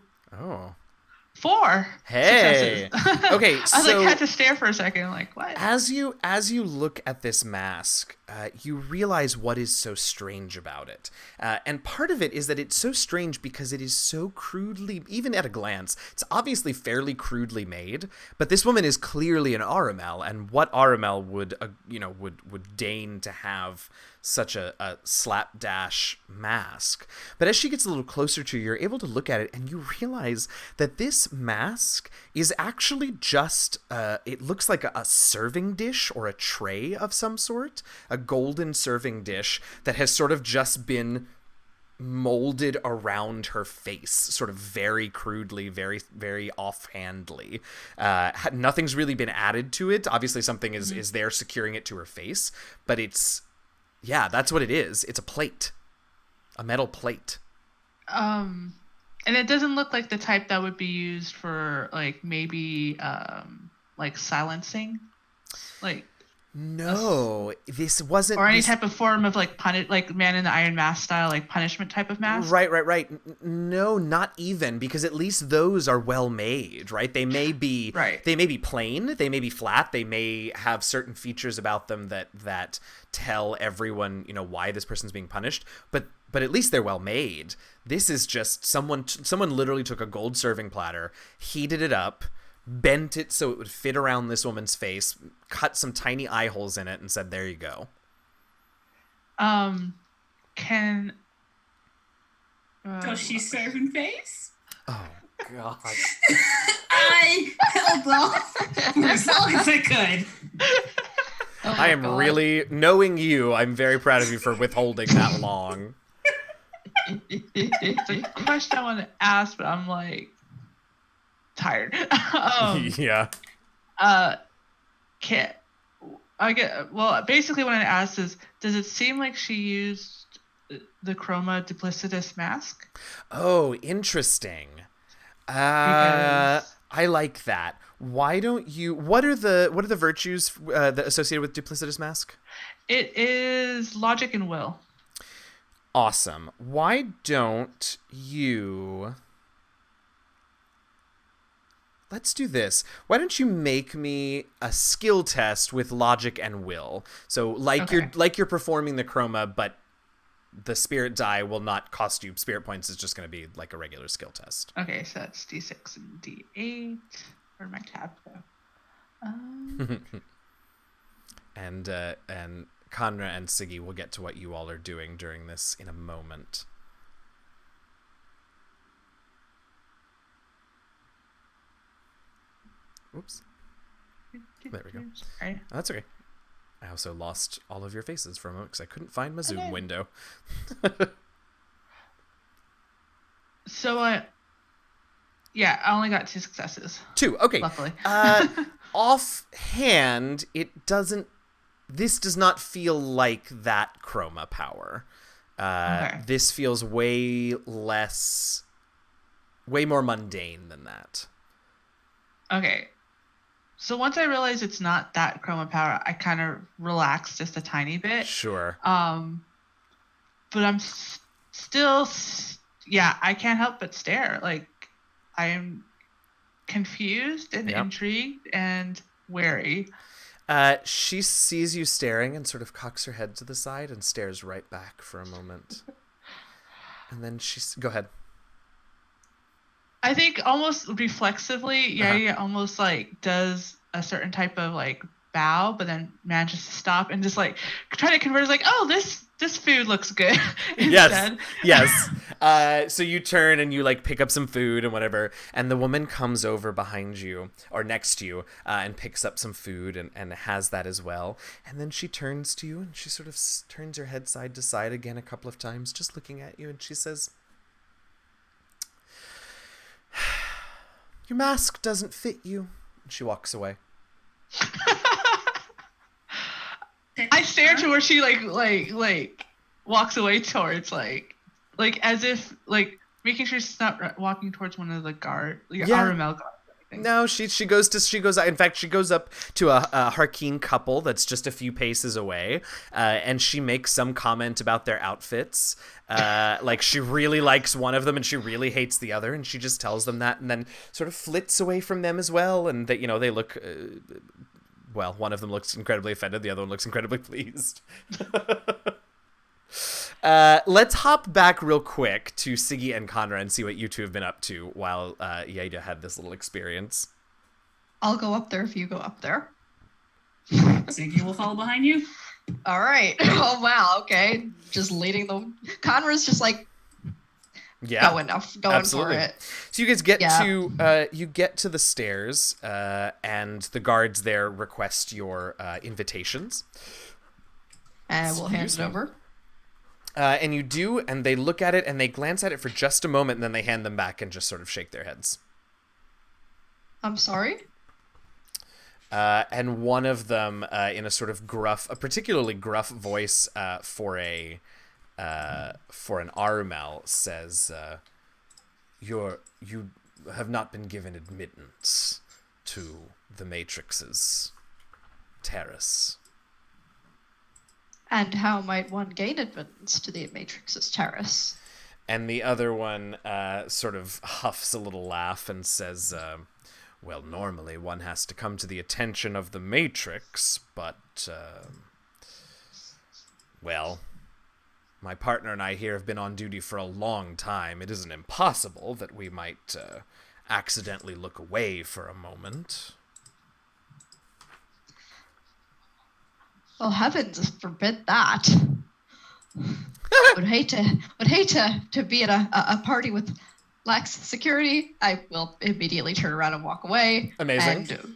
4 Hey. successes. Okay, I so had to stare for a second, like, what? as you look at this mask, you realize what is so strange about it. And part of it is that it's so strange because it is so crudely, even at a glance, it's obviously fairly crudely made, but this woman is clearly an Aramel, and what Aramel would deign to have such a slapdash mask. But as she gets a little closer to you, you're able to look at it and you realize that this mask is actually just, it looks like a serving dish or a tray of some sort, a golden serving dish that has sort of just been molded around her face, sort of very crudely, very, very offhandly. Nothing's really been added to it. Obviously something is there securing it to her face, but yeah, that's what it is. It's a plate. A metal plate. And it doesn't look like the type that would be used for, like, maybe, like, silencing? Like... No, this wasn't... Or any type of form of, like, like Man in the Iron Mask style, like, punishment type of mask? Right. No, not even, because at least those are well made, right? They may be They may be plain, they may be flat, they may have certain features about them that tell everyone, why this person's being punished, but at least they're well made. This is just someone literally took a gold serving platter, heated it up, bent it so it would fit around this woman's face, cut some tiny eye holes in it, and said, there you go. Does she serve in face? Oh, God. I held off for as long as I could. I am really, knowing you, I'm very proud of you for withholding that long. It's a question I want to ask, but I'm, like, tired. Yeah. Basically what I asked is, does it seem like she used the chroma duplicitous mask? Oh, interesting. Because... I like that. Why don't you... What are the virtues that associated with duplicitous mask? It is logic and will. Awesome. Why don't you... Let's do this. Why don't you make me a skill test with logic and will? So you're performing the chroma, but the spirit die will not cost you spirit points. It's just going to be like a regular skill test. Okay, so that's D6 and D8. Where'd my tab go? And Conra and Siggy will get to what you all are doing during this in a moment. Oops. There we go. Sorry. Oh, that's okay. I also lost all of your faces for a moment because I couldn't find my Zoom window. So, I only got 2 successes. 2, okay. Luckily. Offhand, this does not feel like that chroma power. Okay. This feels way more mundane than that. Okay. So once I realized it's not that chroma power, I kind of relaxed just a tiny bit. Sure. But I'm still, I can't help but stare. Like, I am confused and intrigued and wary. She sees you staring and sort of cocks her head to the side and stares right back for a moment. And then go ahead. I think almost reflexively, almost like does a certain type of like bow, but then manages to stop and just like try to converse, like, oh, this food looks good. Instead. Yes. So you turn and you like pick up some food and whatever, and the woman comes over behind you or next to you and picks up some food and has that as well. And then she turns to you and she sort of turns her head side to side again a couple of times, just looking at you, and she says, your mask doesn't fit you. And she walks away. I stare to where she like walks away towards like as if like making sure she's not walking towards one of the guard, Aramel guards. No, she goes. In fact, she goes up to a Harkeen couple that's just a few paces away, and she makes some comment about their outfits. Like she really likes one of them and she really hates the other, and she just tells them that, and then sort of flits away from them as well. And that they look. Well, one of them looks incredibly offended. The other one looks incredibly pleased. Let's hop back real quick to Siggy and Conra and see what you two have been up to while Yaida had this little experience. I'll go up there if you go up there. Siggy will follow behind you. All right. Oh, wow. Okay. Just leading the... Conra's just like... Yeah, going absolutely. for it. So you guys get to the stairs, and the guards there request your invitations. And we'll hand it over. And you do, and they look at it, and they glance at it for just a moment, and then they hand them back and just sort of shake their heads. I'm sorry? And one of them, in a sort of a particularly gruff voice for an Arumel, says, you have not been given admittance to the Matrix's terrace. And how might one gain admittance to the Matrix's terrace? And the other one sort of huffs a little laugh and says, well, normally one has to come to the attention of the Matrix, but, well, my partner and I here have been on duty for a long time. It isn't impossible that we might accidentally look away for a moment. Well, heavens forbid that. would hate to be at a party with lax security. I will immediately turn around and walk away. Amazing. And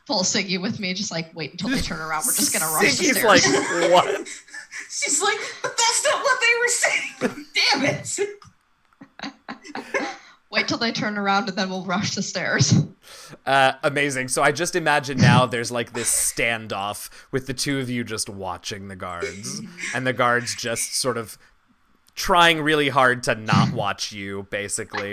pull Siggy with me, just like wait until they turn around. We're just gonna rush the Siggy's stairs. like, what? She's like, but that's not what they were saying. Damn it. Wait till they turn around and then we'll rush the stairs. Amazing. So I just imagine now there's like this standoff with the two of you just watching the guards, and the guards just sort of trying really hard to not watch you, basically.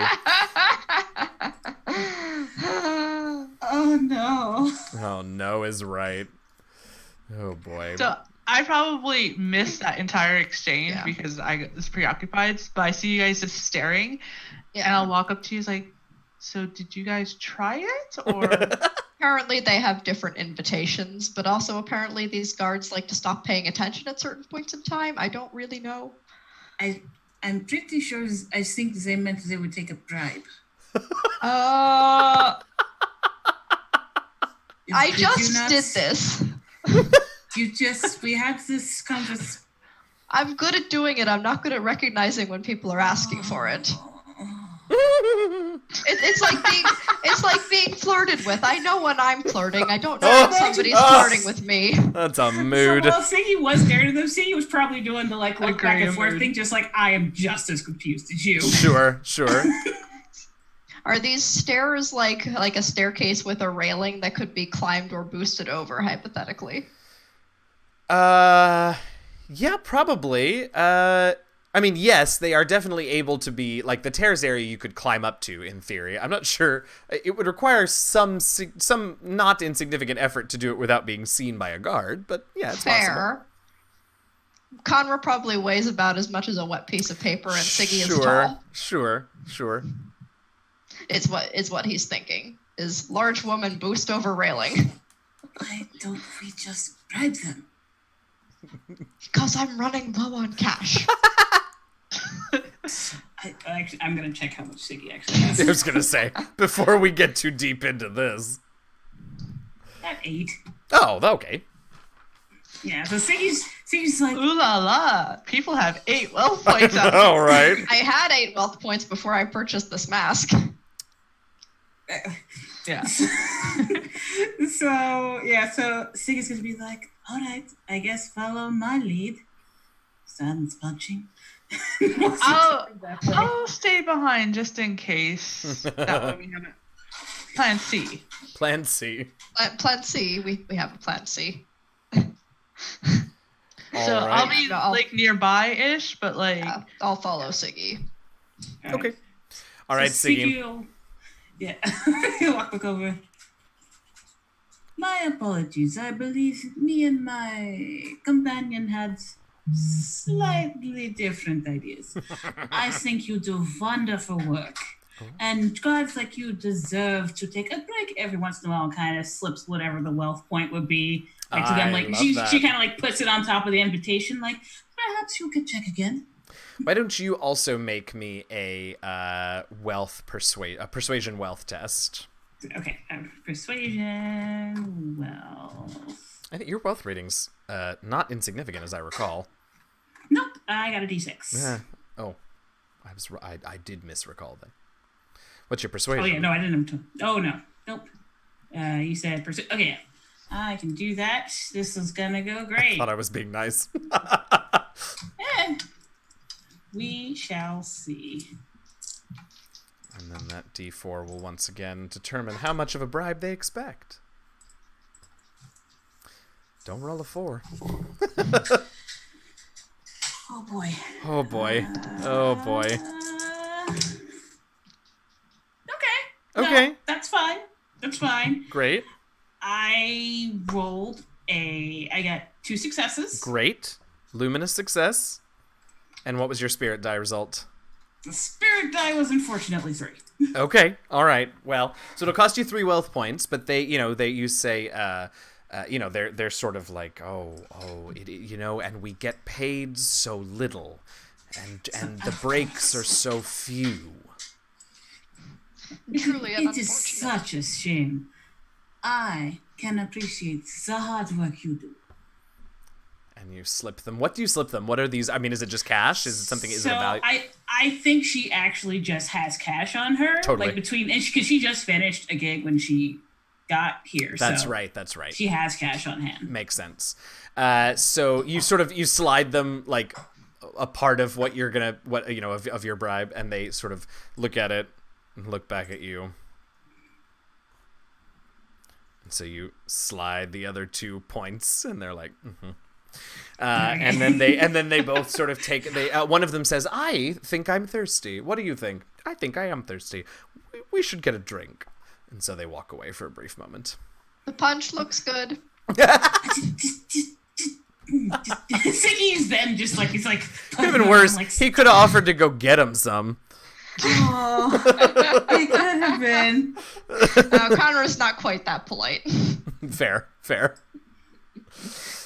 Oh no. Oh no is right. Oh boy. So I probably missed that entire exchange because I was preoccupied, but I see you guys just staring, and I'll walk up to you like, so did you guys try it? Or apparently they have different invitations, but also apparently these guards like to stop paying attention at certain points in time. I don't really know. I'm pretty sure I think they meant they would take a bribe. I just did this. We had this conversation. I'm good at doing it. I'm not good at recognizing when people are asking for it. It's like being flirted with. I know when I'm flirting. I don't know when somebody's flirting with me. That's a mood. So, well, Siggy was staring at them. Siggy was probably doing the like look back and forth thing, just like I am just as confused as you. Sure. Are these stairs like a staircase with a railing that could be climbed or boosted over, hypothetically? Yeah, probably. I mean, yes, they are definitely able to be, like, the terrace area you could climb up to, in theory. I'm not sure. It would require some not insignificant effort to do it without being seen by a guard, but yeah, it's fair. Possible. Conra probably weighs about as much as a wet piece of paper, and Siggy is tall. Sure. It's what he's thinking. Is large woman boost over railing. Why don't we just bribe them? Because I'm running low on cash. I'm going to check how much Siggy actually has. I was going to say, before we get too deep into this. At 8. Oh, okay. Yeah, so Siggy's like... Ooh la la, people have 8 wealth points out. All right. I had 8 wealth points before I purchased this mask. Yeah. So Siggy's going to be like, all right, I guess follow my lead. Sun's punching. I'll stay behind just in case. That way we have it. Plan C. Plan C. Plan C. We have a plan C. I'll be like nearby-ish, but like I'll follow Siggy. Okay. All right, Siggy. Yeah. Walk back over. My apologies. I believe me and my companion had slightly different ideas. I think you do wonderful work. And gods like you deserve to take a break every once in a while, kind of slips whatever the wealth point would be. Like to them, I like love she that. kind of like puts it on top of the invitation, like perhaps you could check again. Why don't you also make me a persuasion wealth test? Okay, persuasion, wealth. I think your wealth rating's not insignificant, as I recall. Nope, I got a d6. Yeah. Oh, I did misrecall then. What's your Oh persuasion? yeah, no, I didn't. Oh no, nope. You said okay. Yeah. I can do that. This is gonna go great. Thought I was being nice. Eh, we shall see. And then that D4 will once again determine how much of a bribe they expect. Don't roll a 4. Oh boy. Oh boy. Oh boy. Okay. Okay. No, that's fine. That's fine. Great. I got 2 successes. Great. Luminous success. And what was your spirit die result? The spirit die was unfortunately 3. Okay. All right. Well, so it'll cost you 3 wealth points, but you say, they're sort of like, and we get paid so little, and the breaks are so few. Truly It is unfortunate. such a shame. I can appreciate the hard work you do. And you slip them. What do you slip them? What are these? I mean, is it just cash? Is it something? Is it a value? I think she actually just has cash on her. Totally. Like because she just finished a gig when she got here. That's right. That's right. She has cash on hand. Makes sense. So you you slide them like a part of what you're gonna of your bribe, and they sort of look at it and look back at you. And so you slide the other 2 points, and they're like, mm-hmm. And then they both sort of take. One of them says, "I think I'm thirsty. What do you think?" "I think I am thirsty. We should get a drink." And so they walk away for a brief moment. The punch looks good. Siggy's then just like he's like Could have been worse. He could have offered to go get him some. Oh, it could have been. Connor's not quite that polite. Fair.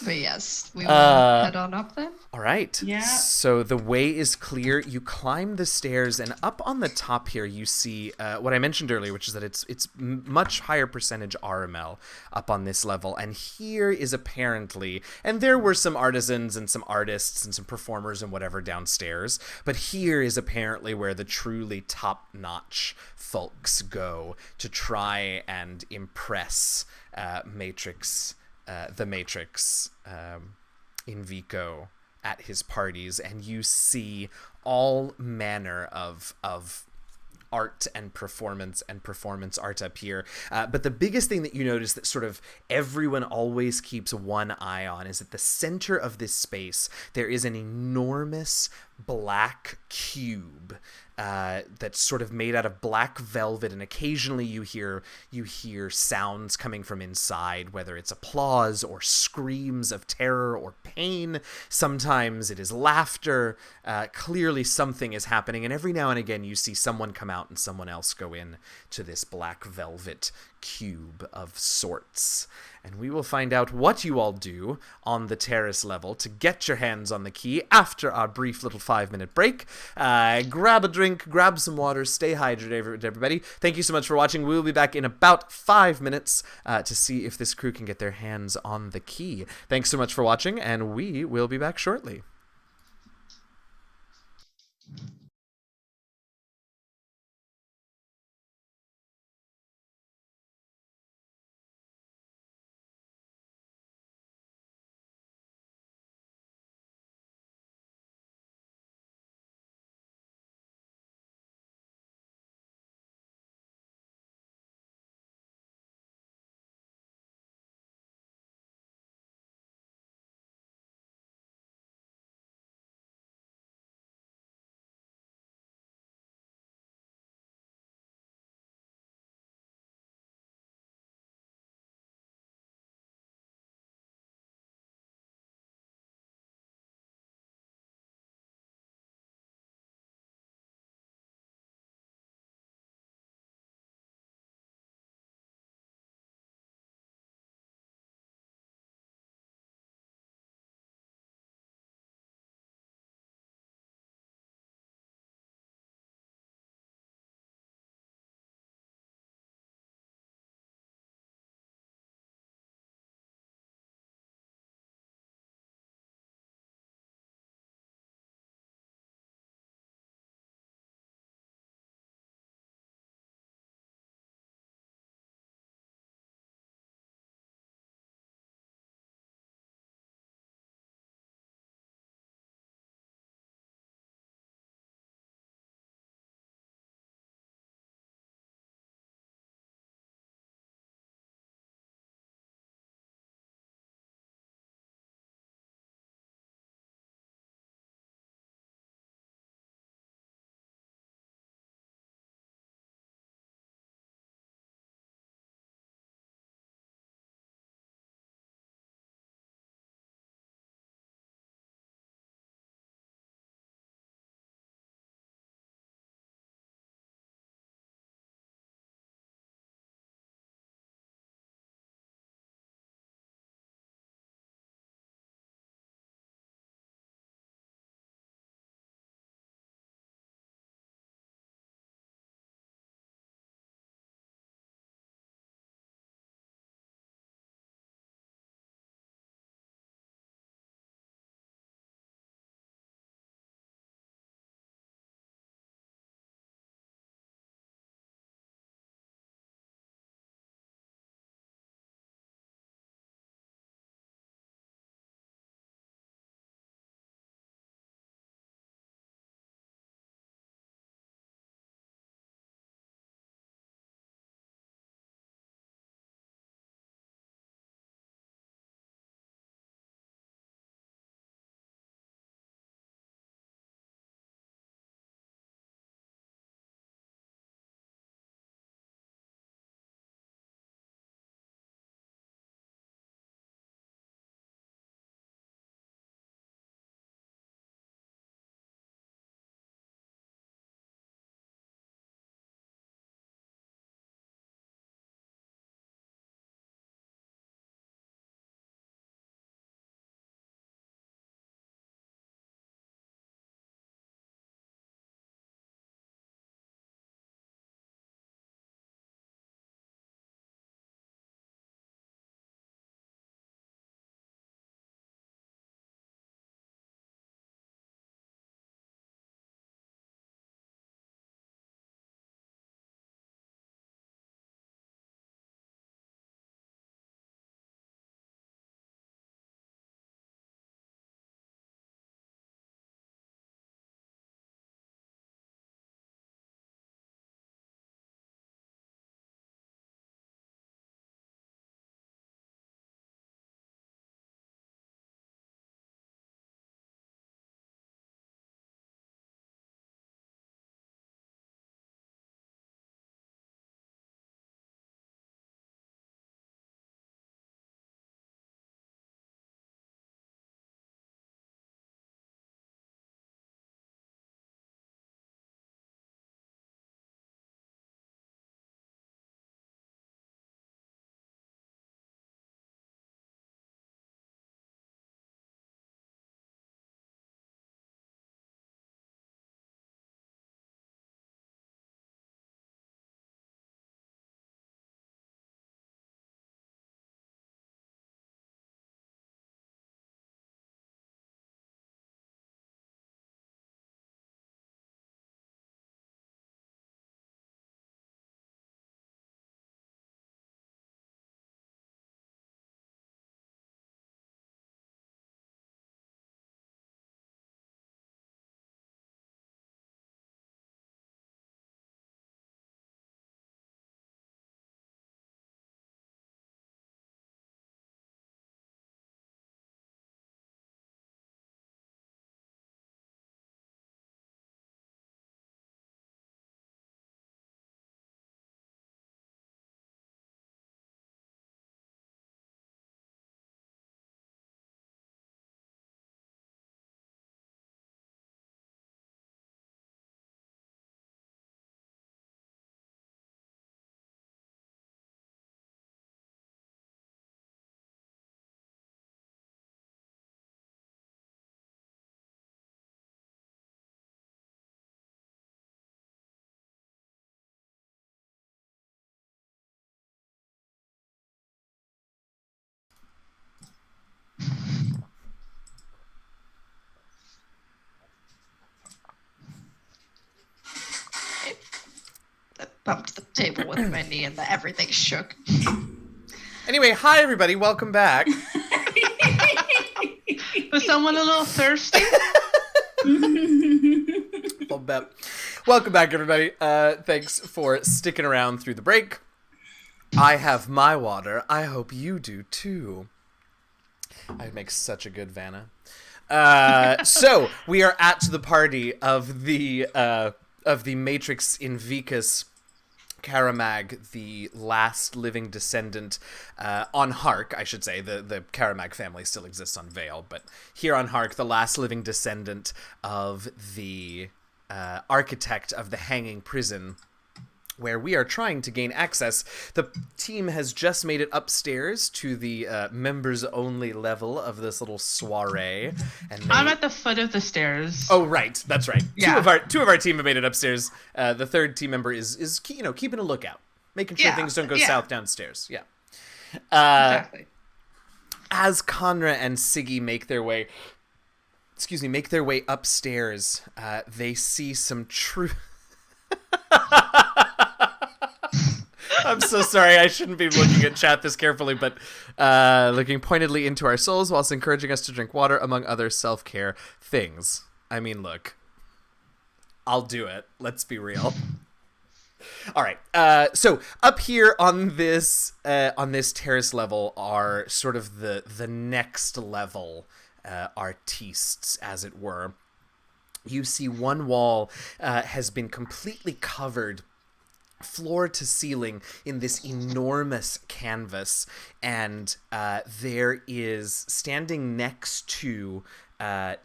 But yes, we will head on up then. All right. Yeah. So the way is clear. You climb the stairs, and up on the top here, you see what I mentioned earlier, which is that it's much higher percentage RML up on this level. And here is apparently, and there were some artisans and some artists and some performers and whatever downstairs, but here is apparently where the truly top-notch folks go to try and impress the Matrix in Vico at his parties, and you see all manner of art and performance art up here. But the biggest thing that you notice that sort of everyone always keeps one eye on is at the center of this space, there is an enormous black cube that's sort of made out of black velvet, and occasionally you hear sounds coming from inside, whether it's applause or screams of terror or pain. Sometimes it is laughter. Clearly something is happening, and every now and again you see someone come out and someone else go in to this black velvet cube of sorts. And we will find out what you all do on the terrace level to get your hands on the key after our brief little 5-minute break. Grab a drink, grab some water, stay hydrated, everybody. Thank you so much for watching. We will be back in about 5 minutes to see if this crew can get their hands on the key. Thanks so much for watching, and we will be back shortly. bumped the table with my knee, and everything shook. Anyway, hi everybody, welcome back. Was someone a little thirsty? I'll bet. Welcome back, everybody. Thanks for sticking around through the break. I have my water. I hope you do too. I make such a good Vanna. So we are at the party of the Matrix Invicus Karamag, the last living descendant on Hark, I should say. The Karamag family still exists on Vale, but here on Hark, the last living descendant of the architect of the hanging prison, where we are trying to gain access. The team has just made it upstairs to the members-only level of this little soiree. And I'm at the foot of the stairs. Oh, right. That's right. Yeah. Two of our team have made it upstairs. The third team member is keeping a lookout, making sure things don't go south downstairs. Yeah. Exactly. As Conra and Siggy make their way upstairs, they see some true... I'm so sorry, I shouldn't be looking at chat this carefully, but looking pointedly into our souls whilst encouraging us to drink water, among other self-care things. I mean, look, I'll do it. Let's be real. All right, so up here on this terrace level are sort of the next level artistes, as it were. You see one wall has been completely covered floor to ceiling in this enormous canvas, and there is standing next to the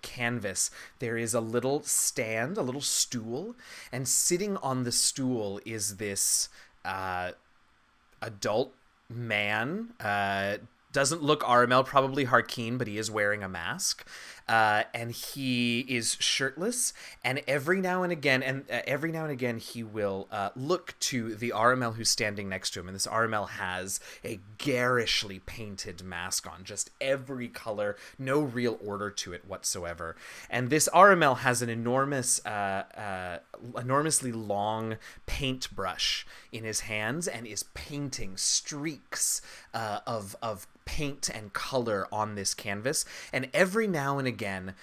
canvas, there is a little stand, a little stool, and sitting on the stool is this adult man. Doesn't look RML, probably Harkeen, but he is wearing a mask. And he is shirtless, and every now and again he will look to the RML who's standing next to him, and this RML has a garishly painted mask on, just every color, no real order to it whatsoever. And this RML has an enormously long paintbrush in his hands and is painting streaks of paint and color on this canvas, and every now and again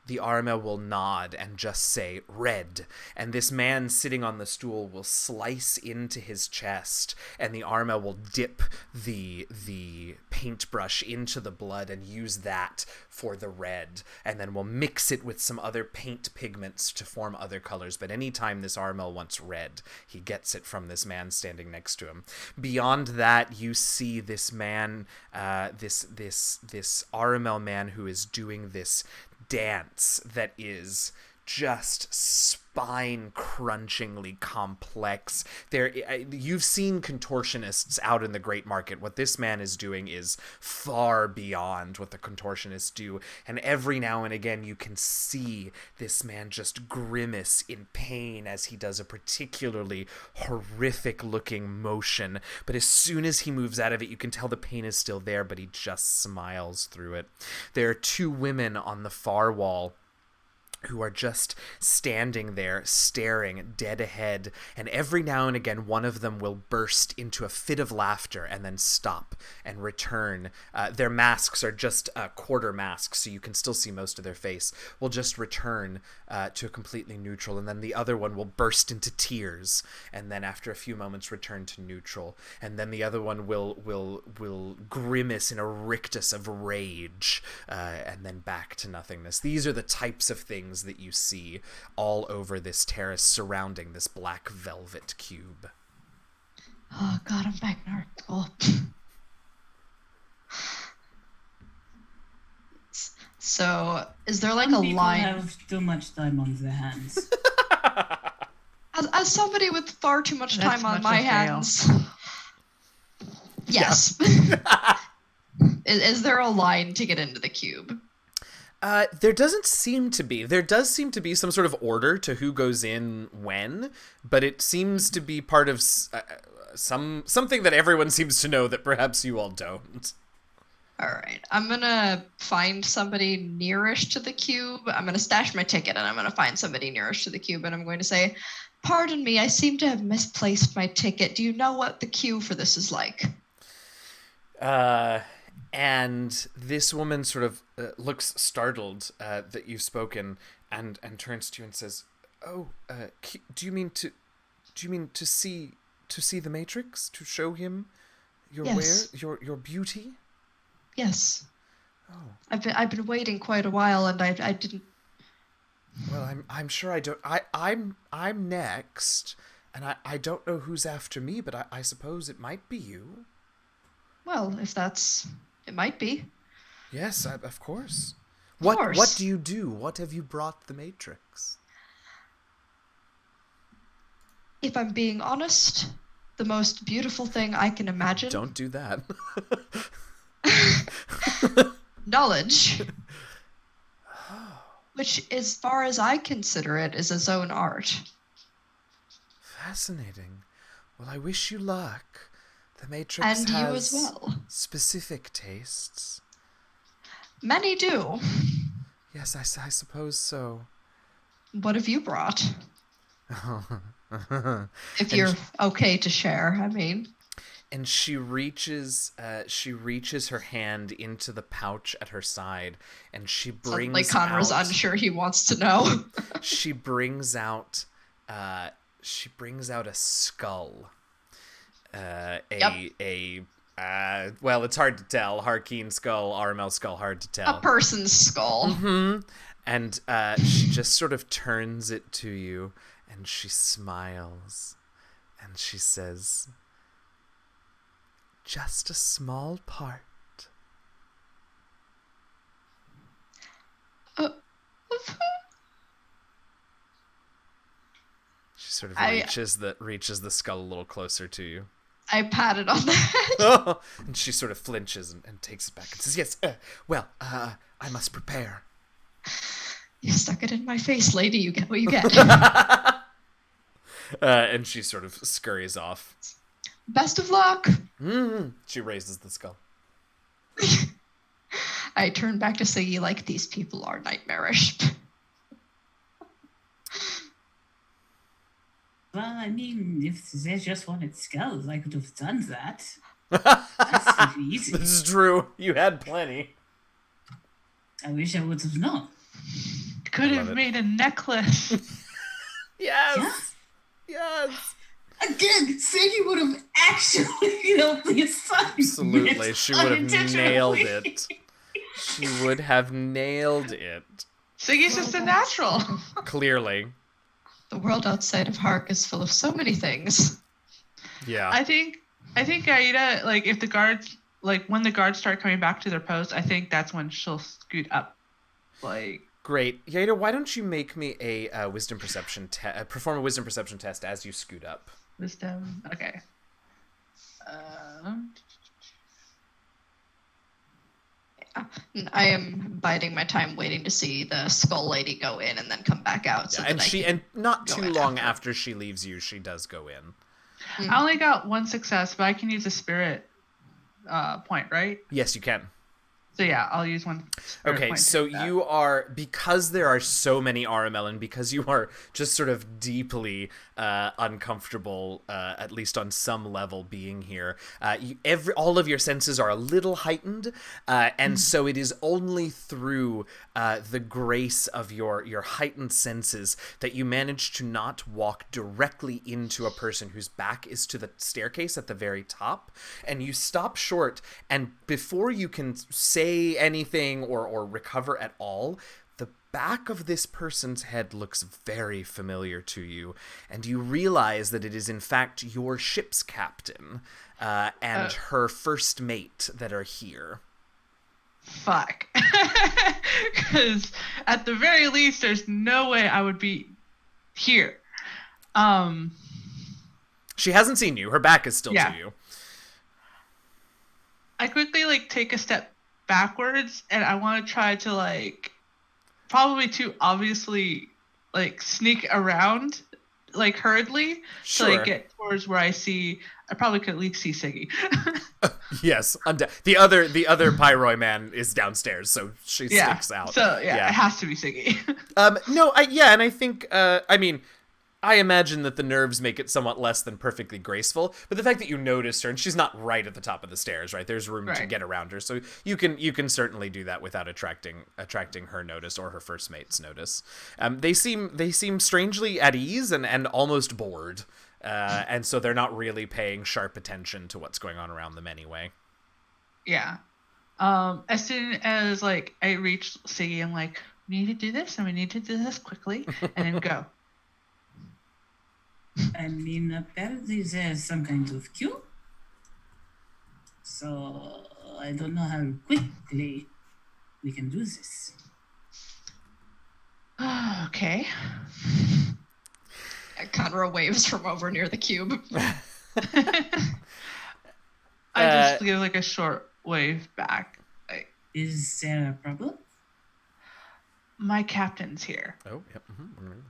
the RML will nod and just say red, and this man sitting on the stool will slice into his chest, and the RML will dip the paintbrush into the blood and use that for the red, and then we'll mix it with some other paint pigments to form other colors. But anytime this RML wants red, he gets it from this man standing next to him. Beyond that, you see this man, this RML man who is doing this dance that is just spine-crunchingly complex. You've seen contortionists out in the great market. What this man is doing is far beyond what the contortionists do, and every now and again you can see this man just grimace in pain as he does a particularly horrific-looking motion, but as soon as he moves out of it, you can tell the pain is still there, but he just smiles through it. There are two women on the far wall who are just standing there staring dead ahead, and every now and again one of them will burst into a fit of laughter and then stop and return. Their masks are just quarter masks, so you can still see most of their face. Will just return to a completely neutral, and then the other one will burst into tears, and then after a few moments return to neutral, and then the other one will grimace in a rictus of rage, and then back to nothingness. These are the types of things that you see all over this terrace surrounding this black velvet cube. Oh god, I'm back in art school. So, is there like Some a people line? have too much time on their hands. As somebody with far too much That's time on much my a fail. hands. Yes. Is there a line to get into the cube? There doesn't seem to be. There does seem to be some sort of order to who goes in when, but it seems to be part of something that everyone seems to know that perhaps you all don't. All right. I'm going to find somebody nearest to the cube. I'm going to stash my ticket and I'm going to find somebody nearest to the cube. And I'm going to say, pardon me, I seem to have misplaced my ticket. Do you know what the queue for this is like? And this woman sort of looks startled that you've spoken and turns to you and says, "Oh, do you mean to see the Matrix, to show him your Yes. your beauty?" Yes. Oh. I've been waiting quite a while and I didn't. Well, I'm sure I don't. I'm next, and I don't know who's after me, but I suppose it might be you. Well, if that's, it might be. Yes, of course. Of course. What do you do? What have you brought the Matrix? If I'm being honest, the most beautiful thing I can imagine. Don't do that. Knowledge. Which, as far as I consider it, is its own art. Fascinating. Well, I wish you luck. The Matrix And has you as well. specific tastes. Many do. Yes, I suppose so. What have you brought? If you're okay to share, I mean. And she reaches her hand into the pouch at her side, and she brings Like Conrad's unsure he wants to know. she brings out a skull. Well, it's hard to tell. Harkeen skull, RML skull, hard to tell. A person's skull. Mm-hmm. And she just sort of turns it to you, and she smiles, and she says, "Just a small part." She sort of reaches the skull a little closer to you. I patted on the head. And she sort of flinches and takes it back and says, "Yes, I must prepare." You stuck it in my face, lady. You get what you get. And she sort of scurries off. Best of luck. She raises the skull. I turn back to Siggy like, these people are nightmarish. Well, I mean, if they just wanted skulls, I could have done that. That's easy. This is true. You had plenty. I wish I would have known. Could have made a necklace. Yes. Yes. Again, Sadie would have actually helped the assignment. Absolutely. She would have nailed it. She would have nailed it. Siggy's just a natural. Clearly. The world outside of Hark is full of so many things. Yeah. I think Aida, like, if the guards, like, when the guards start coming back to their post, I think that's when she'll scoot up. Like, great. Yaida, why don't you make me a wisdom perception perform a wisdom perception test as you scoot up. Wisdom. Okay. I am biding my time waiting to see the skull lady go in and then come back out. So and not go too in long after. after she leaves you, she does go in. I only got one success, but I can use a spirit point, right? Yes, you can. So yeah, I'll use one. Okay, so you are, because there are so many RML and because you are just sort of deeply uncomfortable, at least on some level, being here, all of your senses are a little heightened, and so it is only through the grace of your heightened senses that you manage to not walk directly into a person whose back is to the staircase at the very top, and you stop short, and before you can say anything or recover at all, the back of this person's head looks very familiar to you, and you realize that it is in fact your ship's captain and her first mate that are here. Fuck. Because at the very least, there's no way I would be here. She hasn't seen you. Her back is still to you. I quickly take a step backwards, and I want to try to probably to obviously sneak around like hurriedly Sure. to like get towards where I probably could at least see Siggy. Yes, the other Pyroi man is downstairs, so she sticks out. So it has to be Siggy. No, and I think I mean, I imagine that the nerves make it somewhat less than perfectly graceful, but the fact that you noticed her, and she's not right at the top of the stairs, right? There's room to get around her, so you can certainly do that without attracting her notice or her first mate's notice. They seem strangely at ease and almost bored, and so they're not really paying sharp attention to what's going on around them anyway. Yeah. As soon as like I reach Siggy, I'm like, we need to do this, and we need to do this quickly, and then go. I mean, apparently there's some kind of queue. So I don't know how quickly we can do this. Okay. Conra waves from over near the cube. I just give like a short wave back. Like, is there a problem? My captain's here. Oh, yep. Mm-hmm.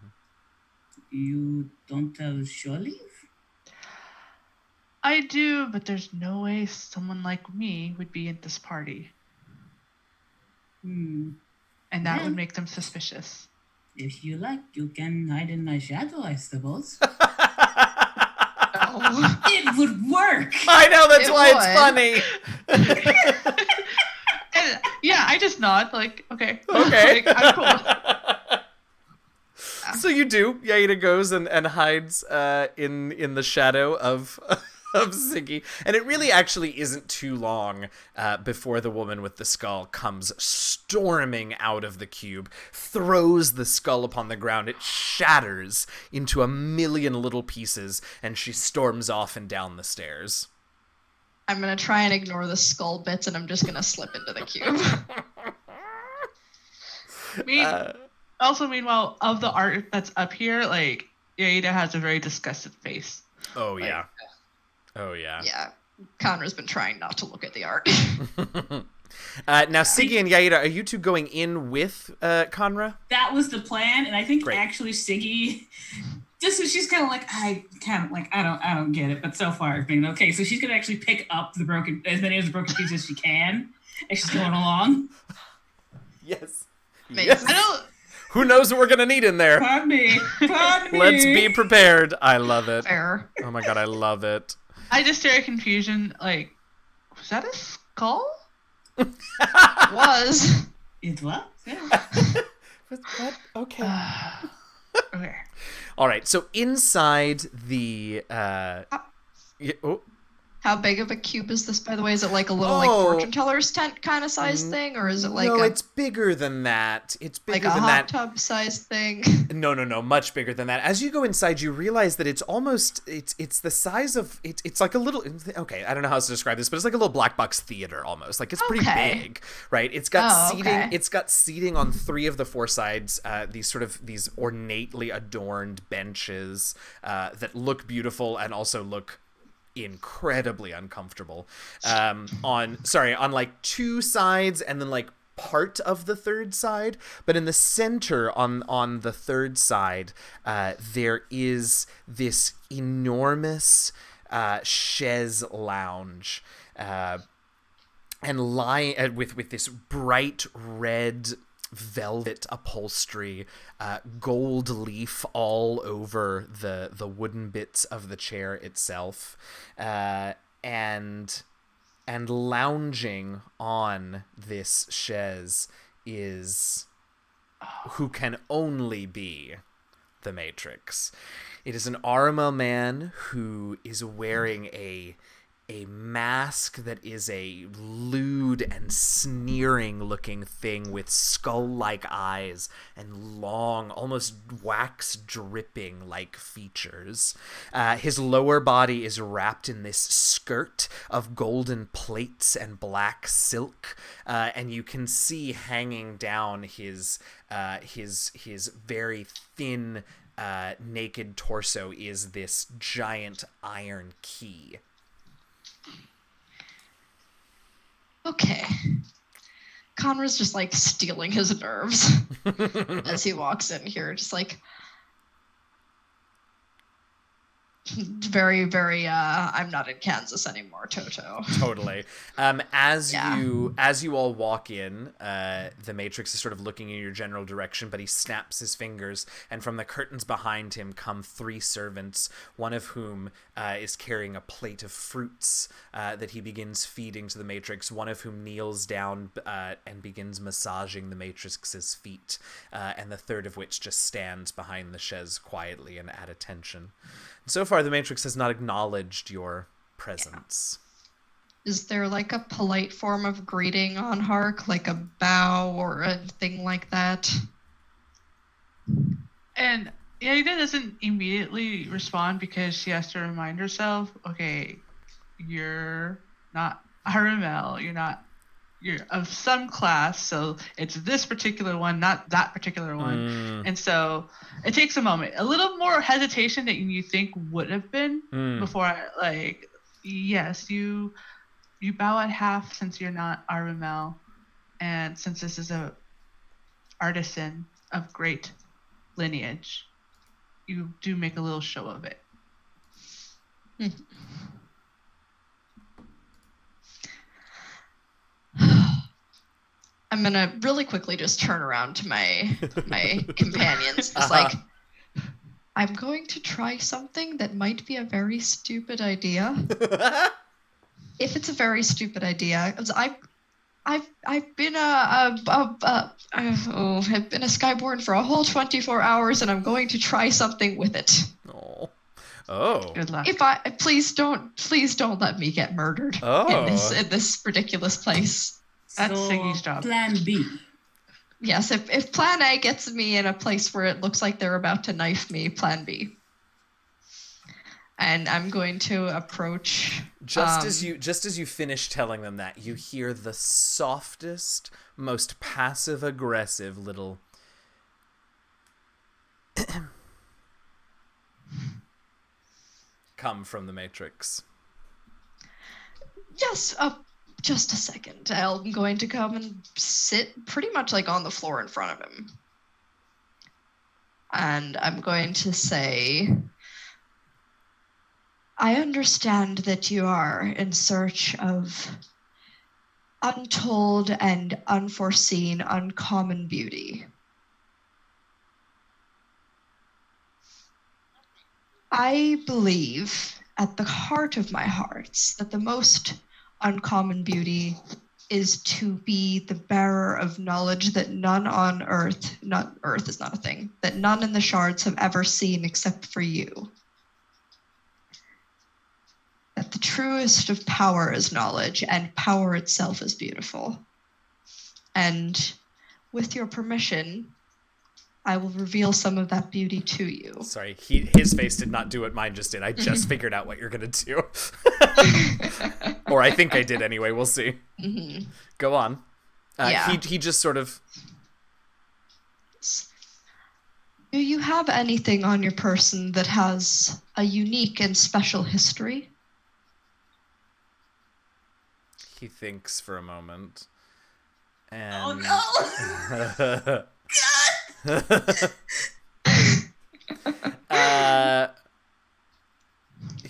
You don't have shore leave? I do, but there's no way someone like me would be at this party. And that would make them suspicious. If you like, you can hide in my shadow, I suppose. It would work! I know, that's why it's funny! Yeah, I just nod, like, okay. Okay. Like, I'm cool. So you do. Yaida goes and hides in the shadow of Siggy. And it really actually isn't too long before the woman with the skull comes storming out of the cube, throws the skull upon the ground. It shatters into a million little pieces, and she storms off and down the stairs. I'm going to try and ignore the skull bits, and I'm just going to slip into the cube. Also, meanwhile, of the art that's up here, like, Yaida has a very disgusted face. Oh, yeah. Oh, yeah. Yeah. Conra's been trying not to look at the art. Now, Siggy and Yaida, are you two going in with Conra? That was the plan, and I think Great. actually Siggy, just so she's kind of like, I don't get it, but so far it's been okay. So she's gonna actually pick up as many of the broken pieces as she can as she's going along. Yes. Yes. I don't... Who knows what we're gonna need in there? Pardon me. Let's be prepared. I love it. Fair. Oh my god, I love it. I just stare at confusion, like, was that a skull? It was. It was? Yeah. What? Okay. Okay. All right. So inside the How big of a cube is this, by the way? Is it like a little like fortune teller's tent kind of size thing, or is it like it's bigger than that. It's bigger like a than hot that. tub size thing? No, much bigger than that. As you go inside, you realize that it's almost it's the size of it's like a little. Okay, I don't know how else to describe this, but it's like a little black box theater almost. Like it's pretty big, right? It's got seating. Okay. It's got seating on 3 of the 4 sides. These ornately adorned benches that look beautiful and also look incredibly uncomfortable on like 2 sides and then like part of the 3rd side, but in the center on the 3rd side there is this enormous chaise lounge and lying with this bright red velvet upholstery, gold leaf all over the wooden bits of the chair itself, and lounging on this chaise is who can only be the Matrix. It is an Arma man who is wearing a mask that is a lewd and sneering looking thing with skull-like eyes and long, almost wax dripping like features. His lower body is wrapped in this skirt of golden plates and black silk, and you can see hanging down his very thin naked torso is this giant iron key. Okay. Conra's just like stealing his nerves as he walks in here, just like, very, very, I'm not in Kansas anymore, Toto. Totally. As Yeah. you all walk in, the Matrix is sort of looking in your general direction, but he snaps his fingers, and from the curtains behind him come 3 servants, one of whom is carrying a plate of fruits that he begins feeding to the Matrix, one of whom kneels down and begins massaging the Matrix's feet, and the third of which just stands behind the chaise quietly and at attention. So far, the Matrix has not acknowledged your presence. Is there like a polite form of greeting on Hark, like a bow or a thing like that? And Aida doesn't immediately respond because she has to remind herself, okay, you're not Aramel, you're of some class, so it's this particular one, not that particular one. And so it takes a moment, a little more hesitation than you think would have been before, yes, you bow at half since you're not Aramel, and since this is a artisan of great lineage, you do make a little show of it. I'm gonna really quickly just turn around to my companions. It's like, I'm going to try something that might be a very stupid idea. If it's a very stupid idea, I've been I've been a Skyborn for a whole 24 hours, and I'm going to try something with it. Oh. Good luck. Please don't let me get murdered in this ridiculous place. That's Siggy's job. Plan B. Yes, if Plan A gets me in a place where it looks like they're about to knife me, Plan B. And I'm going to approach. Just as you finish telling them that, you hear the softest, most passive-aggressive little come from the Matrix. Yes, just a second. I'm going to come and sit pretty much like on the floor in front of him. And I'm going to say, I understand that you are in search of untold and unforeseen, uncommon beauty. I believe at the heart of my hearts that the most uncommon beauty is to be the bearer of knowledge that none on Earth is not a thing, that none in the shards have ever seen except for you. That the truest of power is knowledge, and power itself is beautiful. And with your permission, I will reveal some of that beauty to you. Sorry, his face did not do what mine just did. I just figured out what you're going to do. Or I think I did anyway. We'll see. Mm-hmm. Go on. Yeah. He just sort of... Do you have anything on your person that has a unique and special history? He thinks for a moment. And... Oh no!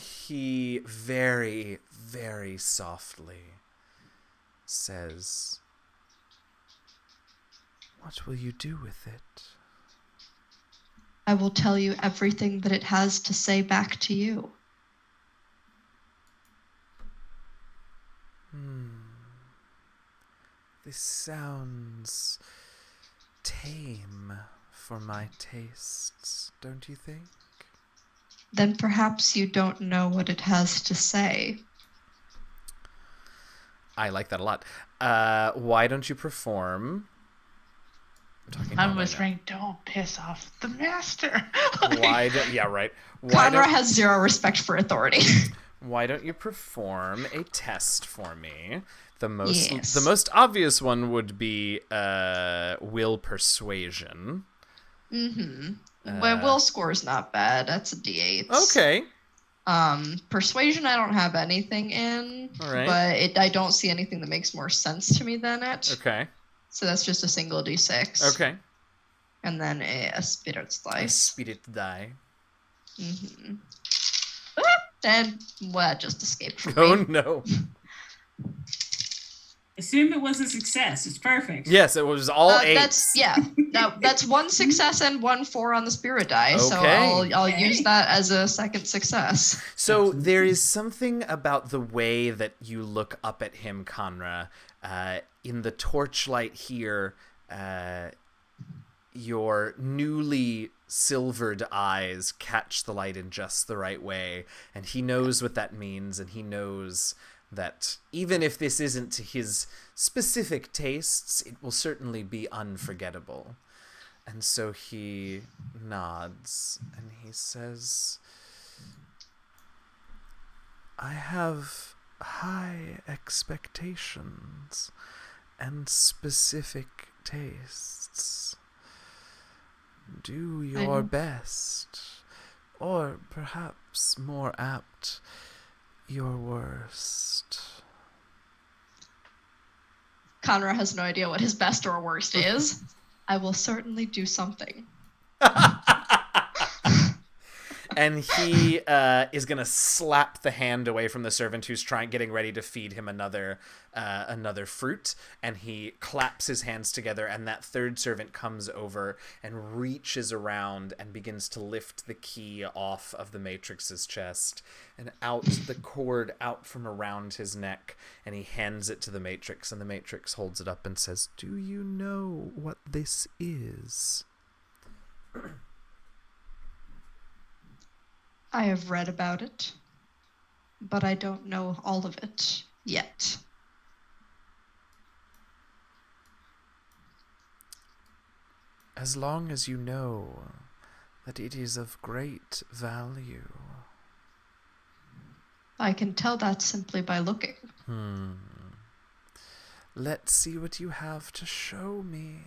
He very, very softly says, "What will you do with it?" I will tell you everything that it has to say back to you. This sounds tame for my tastes, don't you think? Then perhaps you don't know what it has to say. I like that a lot. Why don't you perform? I'm whispering, don't piss off the master. Yeah, right. Conra has zero respect for authority. Why don't you perform a test for me? The most obvious one would be will persuasion. Mm-hmm. My will score is not bad. That's a D8. Okay. Persuasion I don't have anything in. All right. But I don't see anything that makes more sense to me than it. Okay. So that's just a single D6. Okay. And then a spirit die. A spirit die. Mm-hmm. And well, that just escaped from Oh me. no. Assume it was a success. It's perfect. Yes, it was all 8s. That's 1 success and 1 4 on the spirit die. Okay. So I'll Okay. use that as a second success. So Absolutely. there is something about the way that you look up at him, Conra. In the torchlight here, your newly silvered eyes catch the light in just the right way, and he knows what that means, and he knows that even if this isn't to his specific tastes, it will certainly be unforgettable. And so he nods and he says, I have high expectations and specific tastes. Do your best, or perhaps more apt, your worst. Conrad has no idea what his best or worst is. I will certainly do something. And he is gonna slap the hand away from the servant who's getting ready to feed him another fruit, and he claps his hands together, and that third servant comes over and reaches around and begins to lift the key off of the Matrix's chest and out the cord out from around his neck, and he hands it to the Matrix, and the Matrix holds it up and says, "Do you know what this is?" I have read about it, but I don't know all of it yet. As long as you know that it is of great value. I can tell that simply by looking. Let's see what you have to show me.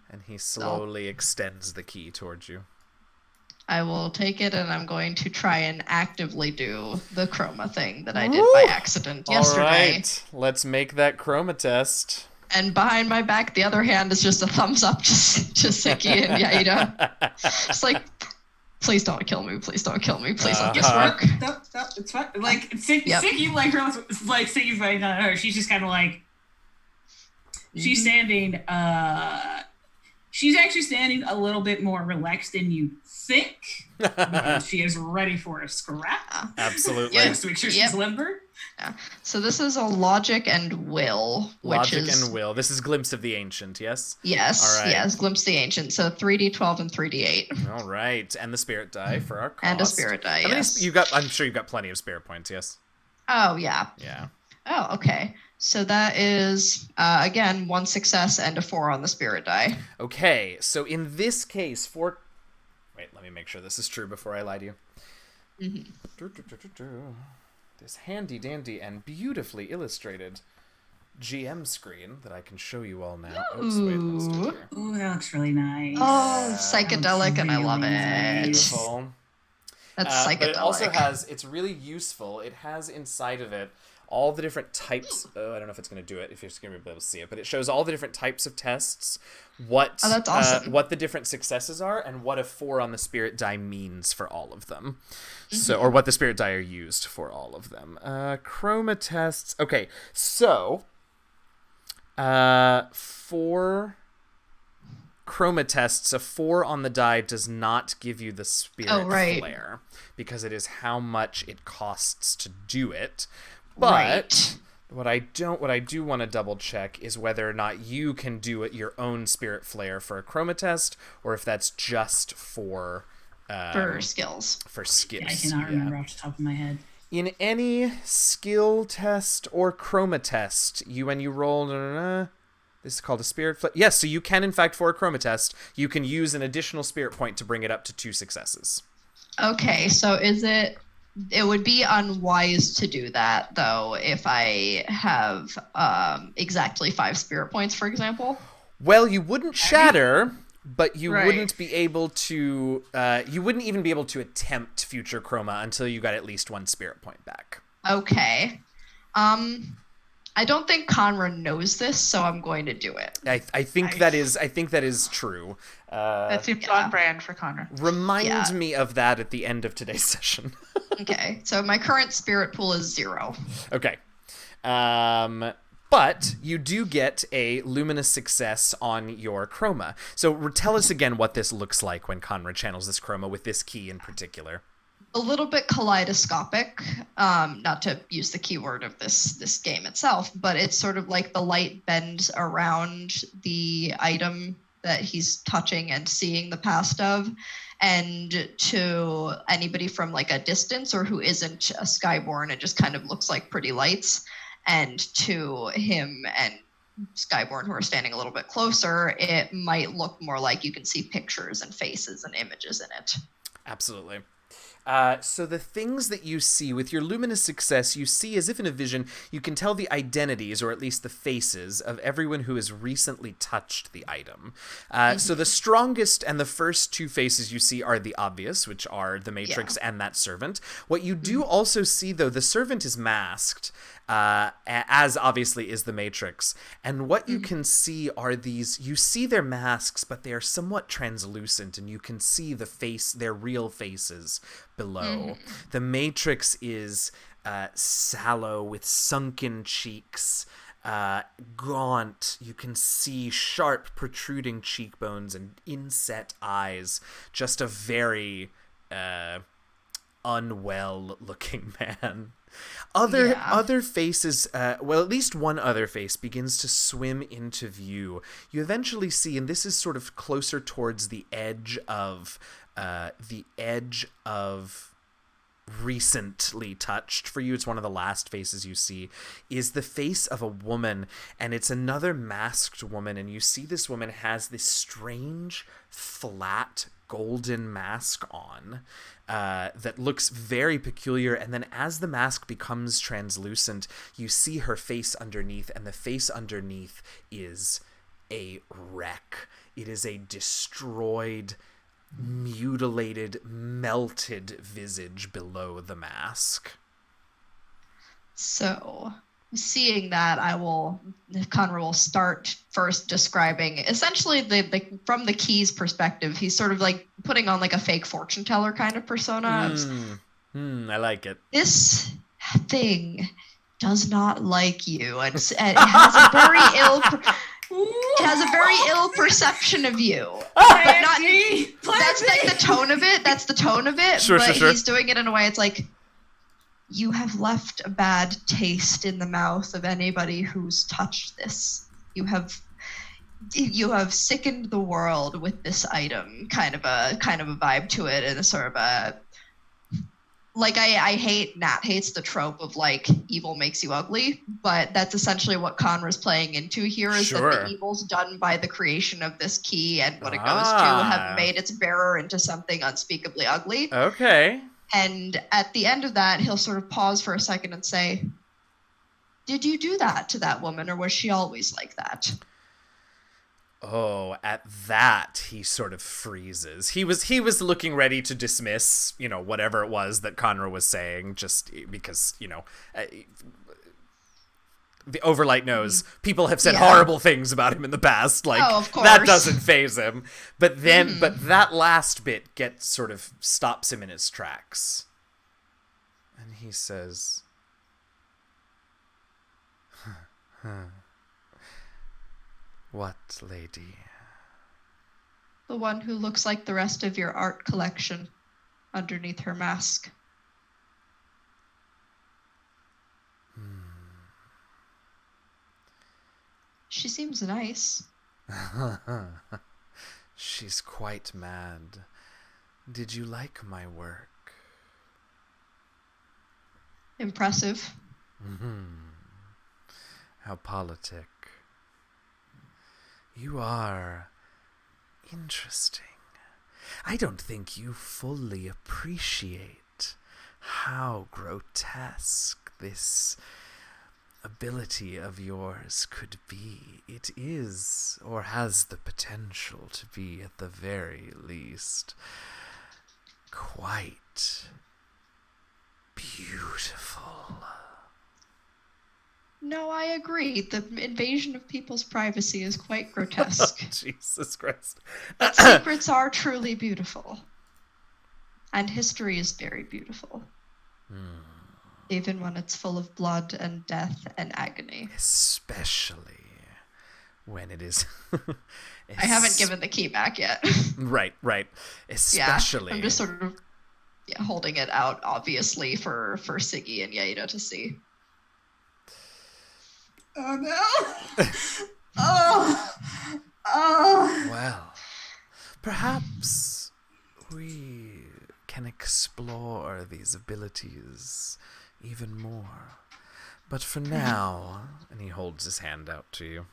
And he slowly extends the key towards you. I will take it, and I'm going to try and actively do the chroma thing that I did by accident yesterday. All right, let's make that chroma test. And behind my back, the other hand is just a thumbs up to Siki and Yaida. It's like, please don't kill me. Please don't kill me. Please let this work. No, it's fine. Like, Siggy, like Siggy's fighting on her. She's just kind of like, she's standing, she's actually standing a little bit more relaxed than you think. Because she is ready for a scrap. Absolutely. Just to make sure she's limber. Yeah. So this is a logic and will, which Logic is... and will. This is Glimpse of the Ancient, yes? Yes, All right. yes, Glimpse of the Ancient. So 3d12 and 3d8. All right, and the spirit die for our cost. And a spirit die, How many yes. I'm sure you've got plenty of spirit points, yes? Oh, yeah. Yeah. Oh, okay. So that is, again, 1 success and a 4 on the spirit die. Okay, so in this case, Wait, let me make sure this is true before I lie to you. This handy-dandy and beautifully illustrated GM screen that I can show you all now. Oops, wait, let's do it here. Ooh, that looks really nice. Oh, psychedelic, and I love really it. Beautiful. That's psychedelic. But it also has, it's really useful. It has inside of it all the different types. Oh, I don't know if it's going to do it, if you're just going to be able to see it, but it shows all the different types of tests, what that's awesome. What the different successes are, and what a 4 on the spirit die means for all of them. So, or what the spirit die are used for all of them. Chroma tests. Okay, so for chroma tests, a 4 on the die does not give you the spirit flare because it is how much it costs to do it. But what I do want to double check is whether or not you can do it your own spirit flare for a chroma test, or if that's just for skills. For skills. Yeah, I cannot remember off the top of my head. In any skill test or chroma test, when you roll, this is called a spirit flare. Yes, so you can, in fact, for a chroma test, you can use an additional spirit point to bring it up to 2 successes. Okay, so it would be unwise to do that, though, if I have exactly 5 spirit points, for example? Well, you wouldn't shatter, but you wouldn't be able to... you wouldn't even be able to attempt future chroma until you got at least 1 spirit point back. Okay. I don't think Conra knows this, so I'm going to do it. I think that is true. That seems on brand for Connor. Remind me of that at the end of today's session. Okay, so my current spirit pool is 0. Okay. But you do get a luminous success on your chroma. So tell us again what this looks like when Conrad channels this chroma with this key in particular. A little bit kaleidoscopic, not to use the keyword of this game itself, but it's sort of like the light bends around the item that he's touching and seeing the past of. And to anybody from like a distance or who isn't a Skyborn, it just kind of looks like pretty lights. And to him and Skyborn who are standing a little bit closer, it might look more like you can see pictures and faces and images in it. Absolutely. So the things that you see with your luminous success, you see as if in a vision, you can tell the identities, or at least the faces, of everyone who has recently touched the item. So the strongest and the first 2 faces you see are the obvious, which are the Matrix and that servant. What you do also see, though, the servant is masked, as obviously is the Matrix. And what you can see are these, you see their masks, but they are somewhat translucent, and you can see their real faces below. The Matrix is sallow with sunken cheeks, gaunt. You can see sharp protruding cheekbones and inset eyes. Just a very unwell looking man. Other faces, well, at least one other face begins to swim into view. You eventually see, and this is sort of closer towards the edge of recently touched for you. It's one of the last faces you see, is the face of a woman, and it's another masked woman, and you see this woman has this strange, flat, golden mask on that looks very peculiar, and then as the mask becomes translucent, you see her face underneath, and the face underneath is a wreck. It is a destroyed, mutilated, melted visage below the mask. So, seeing that, Conrad will start first describing, essentially, from the Key's perspective, he's sort of like putting on like a fake fortune teller kind of persona. I like it. This thing does not like you, and it has a very ill... It has a very ill perception of you. But not, that's like the tone of it. That's the tone of it. Sure. He's doing it in a way it's like, you have left a bad taste in the mouth of anybody who's touched this. You have sickened the world with this item. Kind of a vibe to it, and a sort of a, like, Nat hates the trope of like evil makes you ugly, but that's essentially what Conra's playing into here, is that the evils done by the creation of this key and what it goes to have made its bearer into something unspeakably ugly. Okay. And at the end of that, he'll sort of pause for a second and say, did you do that to that woman, or was she always like that? Oh, at that, he sort of freezes. He was looking ready to dismiss, whatever it was that Conra was saying, just because, the Overlight knows people have said horrible things about him in the past. Like, of course. That doesn't faze him. But then, but that last bit stops him in his tracks. And he says, "What lady?" The one who looks like the rest of your art collection underneath her mask. She seems nice. She's quite mad. Did you like my work? Impressive. How politic. You are interesting. I don't think you fully appreciate how grotesque this ability of yours could be. It is, or has the potential to be, at the very least, quite beautiful. No, I agree. The invasion of people's privacy is quite grotesque. Jesus Christ. But secrets are truly beautiful. And history is very beautiful. Even when it's full of blood and death and agony. Especially when it is... I haven't given the key back yet. Right. Especially... Yeah, I'm just sort of holding it out, obviously, for Siggy and Yaida to see. Oh, no. Oh. Well, perhaps we can explore these abilities even more. But for now, and he holds his hand out to you.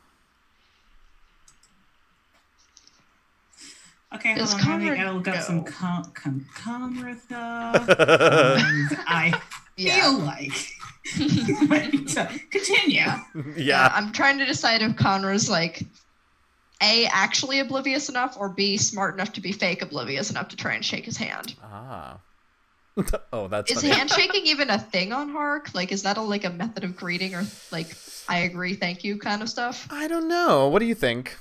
Okay, Does hold on. I Conrad gotta look up know? some Conrad stuff. I feel like. So, continue. Yeah. I'm trying to decide if Conrad's like A, actually oblivious enough, or B, smart enough to be fake oblivious enough to try and shake his hand. Ah. Oh, that's Is funny. handshaking even a thing on Hark? Like, is that a method of greeting or like I agree, thank you kind of stuff? I don't know. What do you think?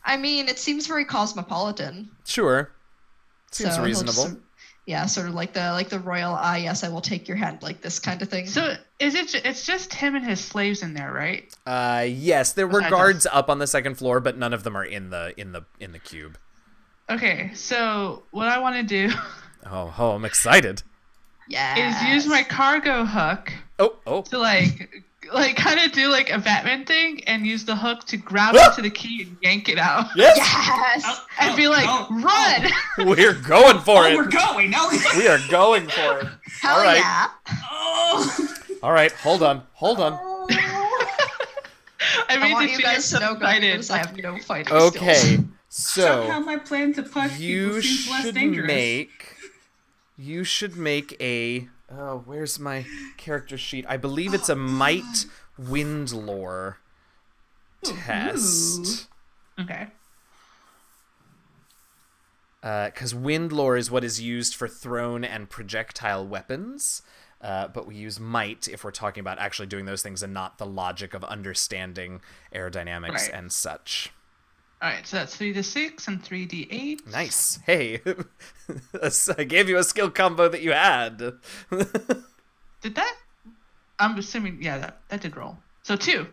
I mean, it seems very cosmopolitan. Sure. Seems So he'll reasonable. just, sort of like the royal yes, I will take your hand, like this kind of thing. So it's just him and his slaves in there, right? Yes, there were Okay. guards up on the second floor, but none of them are in the cube. Okay, so what I want to do Oh, I'm excited. Yeah. is use my cargo hook Oh. to like kind of do like a Batman thing and use the hook to grab onto the key and yank it out. Yes. Yes. And be like, run! We're going for it. We're going. No. We are going for it. Hell All right. yeah. Oh. All right, hold on. I I made want the you guys to know, excited. guys, I have no fighting Okay, skills. Somehow so my plan to punch people you seems less should dangerous. make a. Oh, where's my character sheet? I believe it's a might wind lore test. Okay. Because wind lore is what is used for thrown and projectile weapons, but we use might if we're talking about actually doing those things and not the logic of understanding aerodynamics Right. and such. All right, so that's 3d6 and 3d8. Nice. Hey, I gave you a skill combo that you had. Did that? I'm assuming, yeah, that did roll. So 2.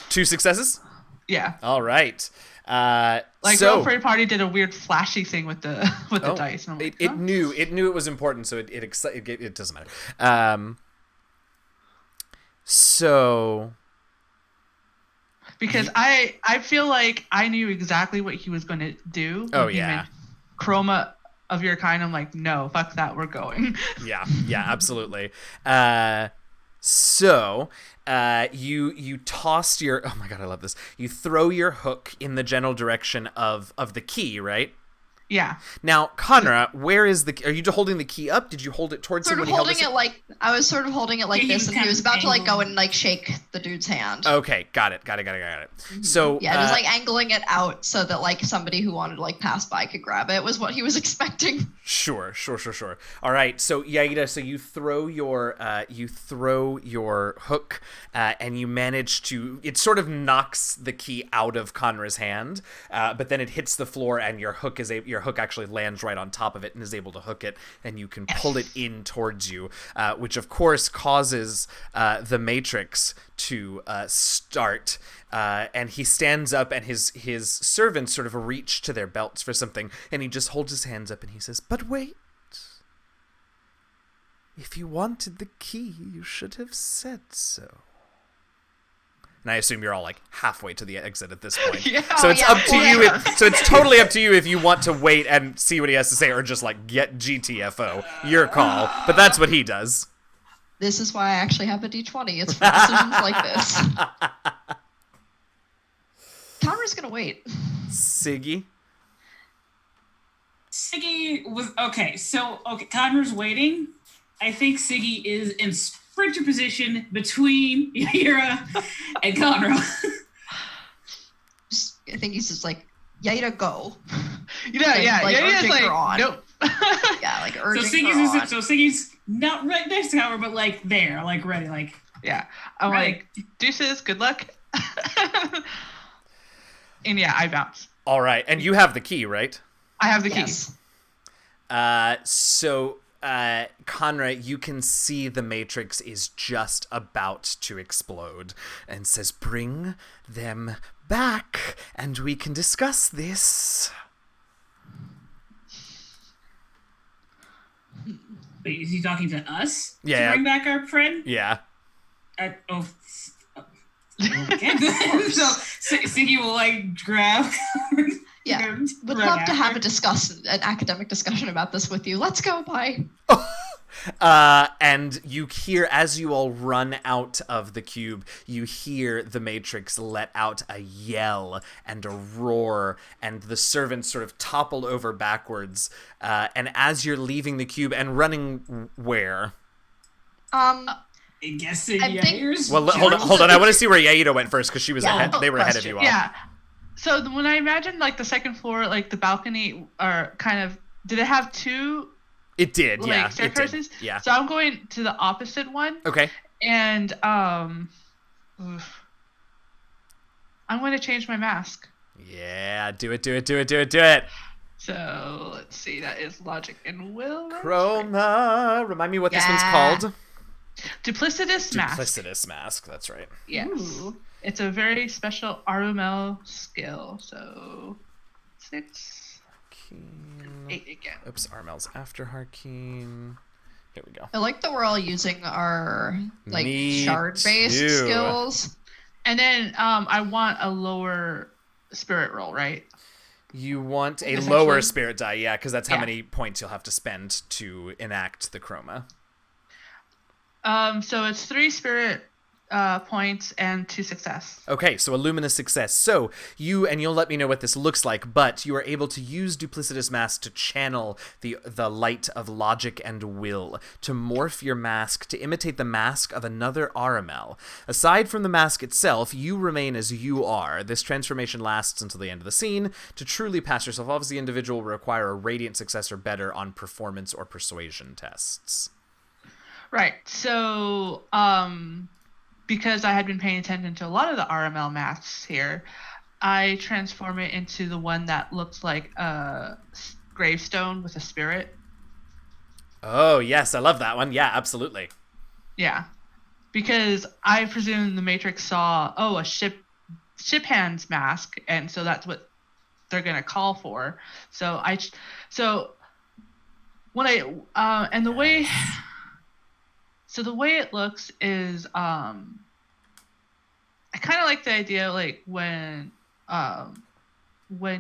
2 successes? Yeah. All right. Like so, Roll for a Party did a weird flashy thing with the Oh, dice. And I'm like, it huh? knew it was important, so it doesn't matter. So Because I feel like I knew exactly what he was going to do. Oh, when he yeah. meant Chroma of your kind. I'm like, no, fuck that, we're going. yeah, absolutely. So you tossed your, oh my god, I love this. You throw your hook in the general direction of the key, right? Yeah. Now, Conra, where is the? Are you holding the key up? Did you hold it towards Sort him of when he held holding this? it like I was sort of holding it like Yeah, he this, was and he kind was of about to like go angled. and like shake the dude's hand. Okay, got it. So Yeah, just like angling it out so that like somebody who wanted to like pass by could grab it was what he was expecting. Sure. All right, so Yaida, so you throw your hook, and you manage to. It sort of knocks the key out of Conra's hand, but then it hits the floor, and your hook actually lands right on top of it and is able to hook it, and you can pull it in towards you, which of course causes the Matrix to start. And he stands up, and his servants sort of reach to their belts for something, and he just holds his hands up and he says, "But wait. If you wanted the key, you should have said so." And I assume you're all like halfway to the exit at this point. Yeah. So it's yeah, up to you. yeah. So it's totally up to you if you want to wait and see what he has to say, or just like get GTFO. Your call. But that's what he does. This is why I actually have a D20. It's for decisions like this. Conrad's gonna wait. Siggy. Siggy was okay. So Connor's waiting. I think Siggy is in sprinter position between Yaira and Conrad. I think he's just like, Yaida, go. Yeah. Like, Yadida's urging like, her on. nope. Yeah, like So urging her on. Siggy's not right next to Conrad, but like there, like ready, like Yeah. I'm Right. like, deuces, good luck. And yeah, I bounce. All right, and you have the key, right? I have the key. Yes. So, Conrad, you can see the Matrix is just about to explode and says, "Bring them back and we can discuss this." Wait, is he talking to us? Yeah. To bring back our friend? Yeah. Okay. So Siggy will like grab. Yeah. Would run love to have after. an academic discussion about this with you. Let's go. Bye. And you hear, as you all run out of the cube, you hear the Matrix let out a yell and a roar, and the servants sort of topple over backwards. And as you're leaving the cube and running where? I guess Siggy Well, hold on. I want to see where Yaida went first, because she was ahead. They were ahead of you all. Yeah. So when I imagine like the second floor, like the balcony, are kind of, did it have two? It did, Like yeah. staircases? It did, yeah. So I'm going to the opposite one. Okay. And I'm going to change my mask. Yeah, do it. So let's see. That is logic and will. Chroma. Remind me what this one's called. Duplicitous mask. Duplicitous mask, that's right. Yes. Ooh. It's a very special RML skill. So 6, 8 again. Oops, Armel's after Harkeen. Here we go. I like that we're all using our like Me shard-based too. skills. And then I want a lower spirit roll, right? You want a Essentially. lower spirit die, yeah, because that's how Yeah. many points you'll have to spend to enact the chroma. So it's 3 spirit points and 2 success. Okay, so a luminous success. So you'll let me know what this looks like, but you are able to use Duplicitous Mask to channel the light of logic and will, to morph your mask to imitate the mask of another RML. Aside from the mask itself, you remain as you are. This transformation lasts until the end of the scene. To truly pass yourself off as the individual will require a radiant success or better on performance or persuasion tests. Right. So because I had been paying attention to a lot of the RML masks here, I transform it into the one that looks like a gravestone with a spirit. Oh, yes, I love that one. Yeah, absolutely. Yeah. Because I presume the Matrix saw, a ship hand's mask, and so that's what they're going to call for. So when I and the way the way it looks is I kind of like the idea like when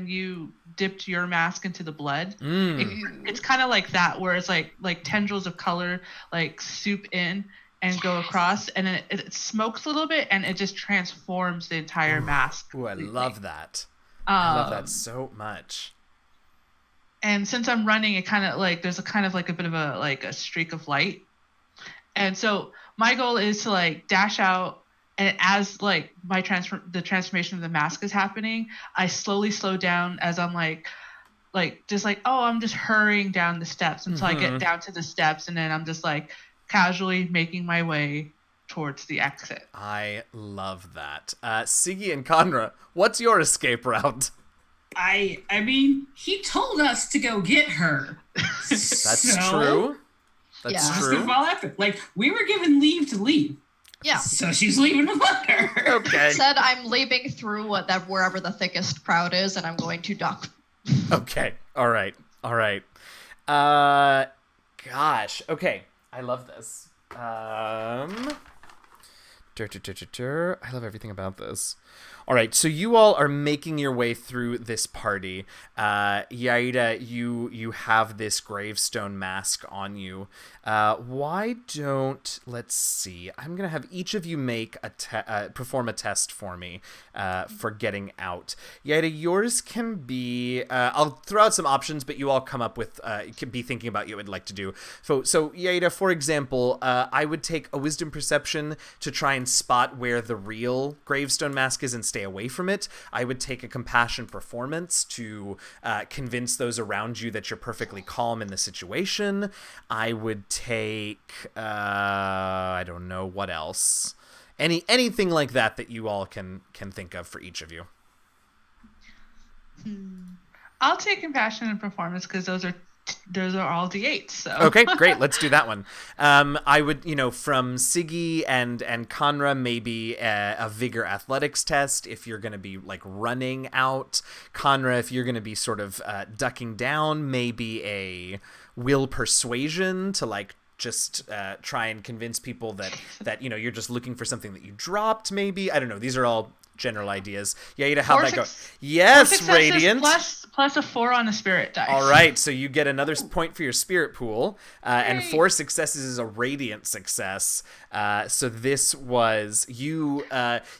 you dipped your mask into the blood. It's kind of like that, where it's like tendrils of color like soup in and go across, and then it smokes a little bit, and it just transforms the entire mask. Ooh, I love that. I love that so much. And since I'm running, it kind of like there's a kind of like a bit of a like a streak of light. And so my goal is to like dash out, and as like the transformation of the mask is happening, I slowly slow down as I'm like just like, I'm just hurrying down the steps until I get down to the steps, and then I'm just like casually making my way towards the exit. I love that. Siggy and Conra, what's your escape route? I mean, he told us to go get her. That's true. That's Yeah. Just true. to fall after. Like, we were given leave to leave. Yeah. So she's leaving without her. Okay. Said I'm leaving through wherever the thickest crowd is, and I'm going to duck. Okay. All right. Gosh. Okay. I love this. I love everything about this. All right, so you all are making your way through this party. Yaida, you have this gravestone mask on you. Why don't, let's see, I'm going to have each of you make perform a test for me for getting out. Yaida, yours can be, I'll throw out some options, but you all come up with, can be thinking about what you would like to do. So Yaida, for example, I would take a wisdom perception to try and spot where the real gravestone mask is instead stay away from it. I would take a compassion performance to convince those around you that you're perfectly calm in the situation. I would take, I don't know, what else? Anything like that you all can think of for each of you. I'll take compassion and performance because those are all D8s. So. Okay, great. Let's do that one. I would, from Siggy and Conra, maybe a vigor athletics test if you're going to be like running out. Conra, if you're going to be sort of ducking down, maybe a will persuasion to like just try and convince people that you're just looking for something that you dropped. Maybe, I don't know. These are all general ideas. Yeah, how'd that go? Yes, Radiant. Plus a 4 on the spirit dice. All right, so you get another point for your spirit pool, and 4 successes is a radiant success. So this was you.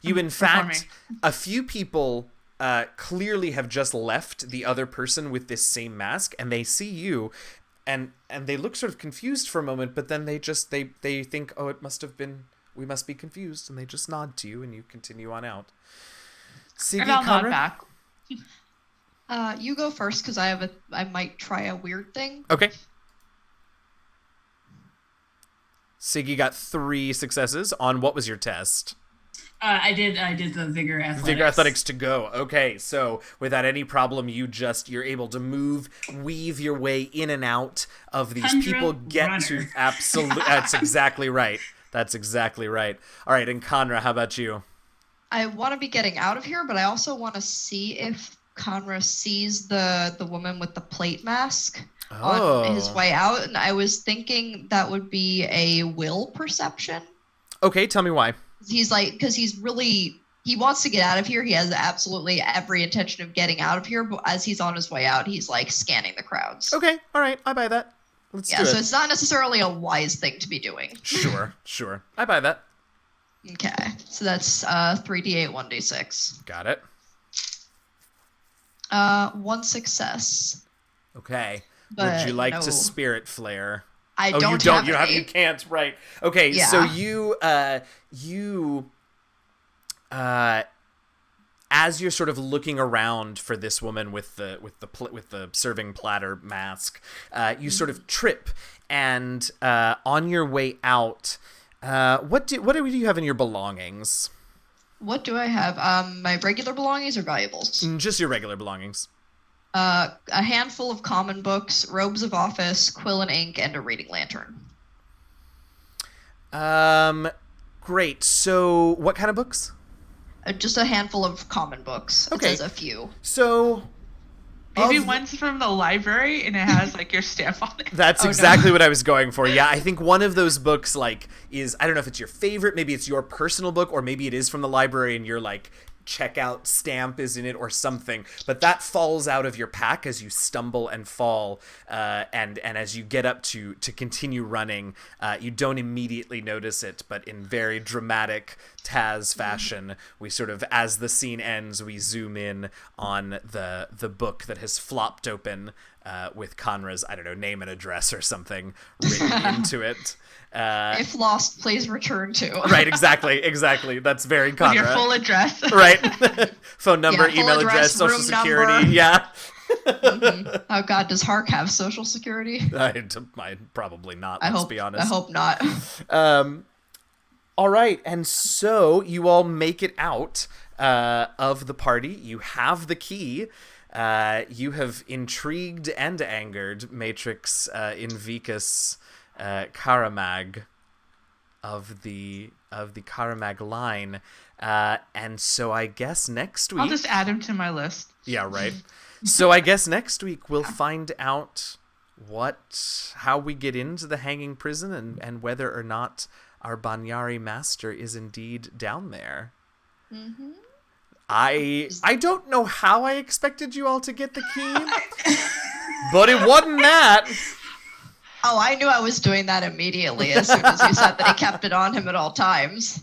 In fact, a few people clearly have just left the other person with this same mask, and they see you. And they look sort of confused for a moment, but then they think, oh, it must have been, we must be confused, and they just nod to you, and you continue on out. Siggy, and I'll nod back. You go first because I might try a weird thing. Okay. Siggy got 3 successes on what was your test? I did the vigor athletics. Vigor athletics to go. Okay, so without any problem, you're able to move, weave your way in and out of these people. Get runner. to absolute. That's exactly right. That's exactly right. All right, and Conra, how about you? I want to be getting out of here, but I also want to see if Conra sees the woman with the plate mask on his way out, and I was thinking that would be a will perception. Okay, tell me why. He's like, because he wants to get out of here. He has absolutely every intention of getting out of here, but as he's on his way out, he's like scanning the crowds. Okay, all right, I buy that. Let's do it. So it's not necessarily a wise thing to be doing. Sure. I buy that. Okay, so that's 3d8, 1d6. Got it. 1 success. Okay. Would you like to spirit flare? I don't. You don't. You can't. Right. Okay. Yeah. So as you're sort of looking around for this woman with the serving platter mask, you sort of trip, and on your way out, what do you have in your belongings? What do I have? My regular belongings or valuables? Just your regular belongings. A handful of common books, robes of office, quill and ink, and a reading lantern. Great. So, what kind of books? Just a handful of common books. Okay. It says a few. So, maybe one's from the library and it has like your stamp on it. That's exactly what I was going for. Yeah, I think one of those books is, I don't know if it's your favorite, maybe it's your personal book, or maybe it is from the library and you're like, checkout stamp is in it or something, but that falls out of your pack as you stumble and fall, and as you get up to continue running, you don't immediately notice it, but in very dramatic Taz fashion, we sort of, as the scene ends, we zoom in on the book that has flopped open with Conra's, I don't know, name and address or something written into it. If lost, please return to. Right, exactly. That's very Conra. With your full address. Right. Phone number, full email address, social security. Number. Yeah. Oh God, does Hark have social security? I probably not, let's be honest. I hope not. All right, and so you all make it out of the party. You have the key. You have intrigued and angered Matrix Invicus Karamag of the Karamag line, and so I guess next week I'll just add him to my list. Yeah, right. So I guess next week we'll find out how we get into the hanging prison and whether or not our Banyari master is indeed down there. Mm-hmm. I don't know how I expected you all to get the key, but it wasn't that. Oh, I knew I was doing that immediately as soon as you said that he kept it on him at all times.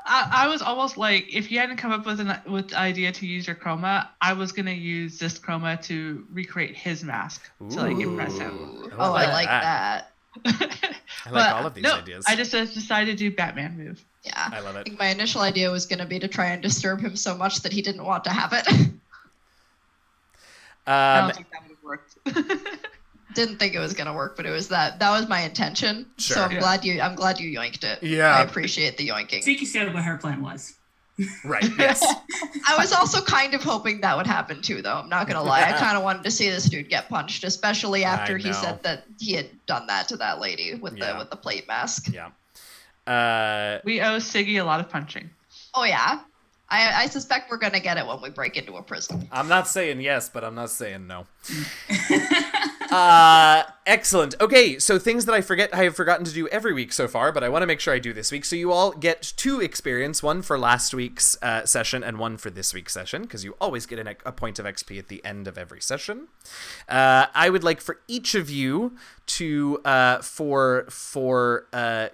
I was almost like, if you hadn't come up with the idea to use your chroma, I was gonna use this chroma to recreate his mask to like impress him. Oh, I like that. I like all of these ideas. I just decided to do Batman move. Yeah. I love it. I think my initial idea was going to be to try and disturb him so much that he didn't want to have it. I don't think that would have worked. Didn't think it was going to work, but it was that was my intention. Sure. So I'm glad you yoinked it. Yeah. I appreciate the yoinking. Ziki said what her plan was. Right, yes. I was also kind of hoping that would happen too, though. I'm not going to lie. I kind of wanted to see this dude get punched, especially after he said that he had done that to that lady with the plate mask. Yeah. We owe Siggy a lot of punching. Oh, yeah. I suspect we're going to get it when we break into a prison. I'm not saying yes, but I'm not saying no. Excellent. Okay, so things that I have forgotten to do every week so far, but I want to make sure I do this week. So you all get 2 experience, one for last week's session and one for this week's session, because you always get a point of XP at the end of every session. I would like for each of you to, for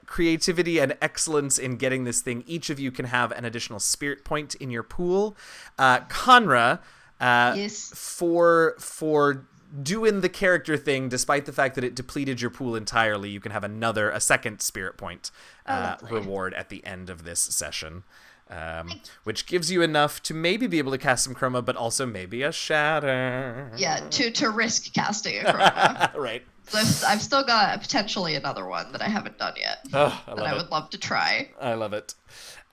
creativity and excellence in getting this thing, each of you can have an additional spirit point in your pool. Conra, Yes. for doing the character thing, despite the fact that it depleted your pool entirely, you can have a second spirit point reward at the end of this session, which gives you enough to maybe be able to cast some chroma, but also maybe a shatter. Yeah, to risk casting a chroma. Right. I've still got potentially another one that I haven't done yet. Oh, I would love to try. I love it.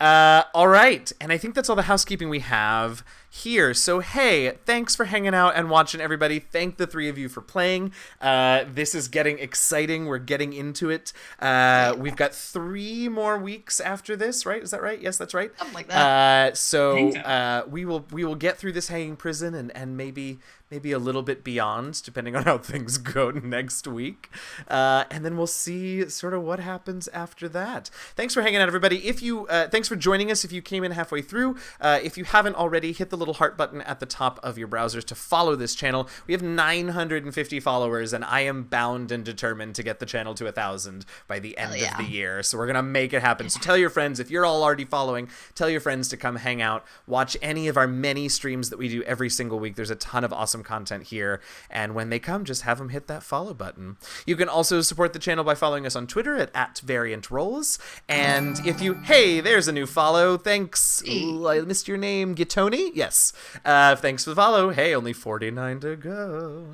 All right, and I think that's all the housekeeping we have here. So, hey, thanks for hanging out and watching, everybody. Thank the 3 of you for playing. This is getting exciting. We're getting into it. We've got 3 more weeks after this, right? Is that right? Yes, that's right. Something like that. So we will get through this hanging prison and maybe a little bit beyond, depending on how things go next week. And then we'll see sort of what happens after that. Thanks for hanging out, everybody. Thanks for joining us if you came in halfway through. If you haven't already, hit the little heart button at the top of your browsers to follow this channel. We have 950 followers, and I am bound and determined to get the channel to 1,000 by the end of the year. So we're going to make it happen. So tell your friends, if you're all already following, tell your friends to come hang out, watch any of our many streams that we do every single week. There's a ton of awesome content here, and when they come, just have them hit that follow button. You can also support the channel by following us on Twitter at @VariantRolls, and if you, hey, there's a new follow, thanks. Ooh, I missed your name, Gitoni? Yes. Thanks for the follow. Hey, only 49 to go.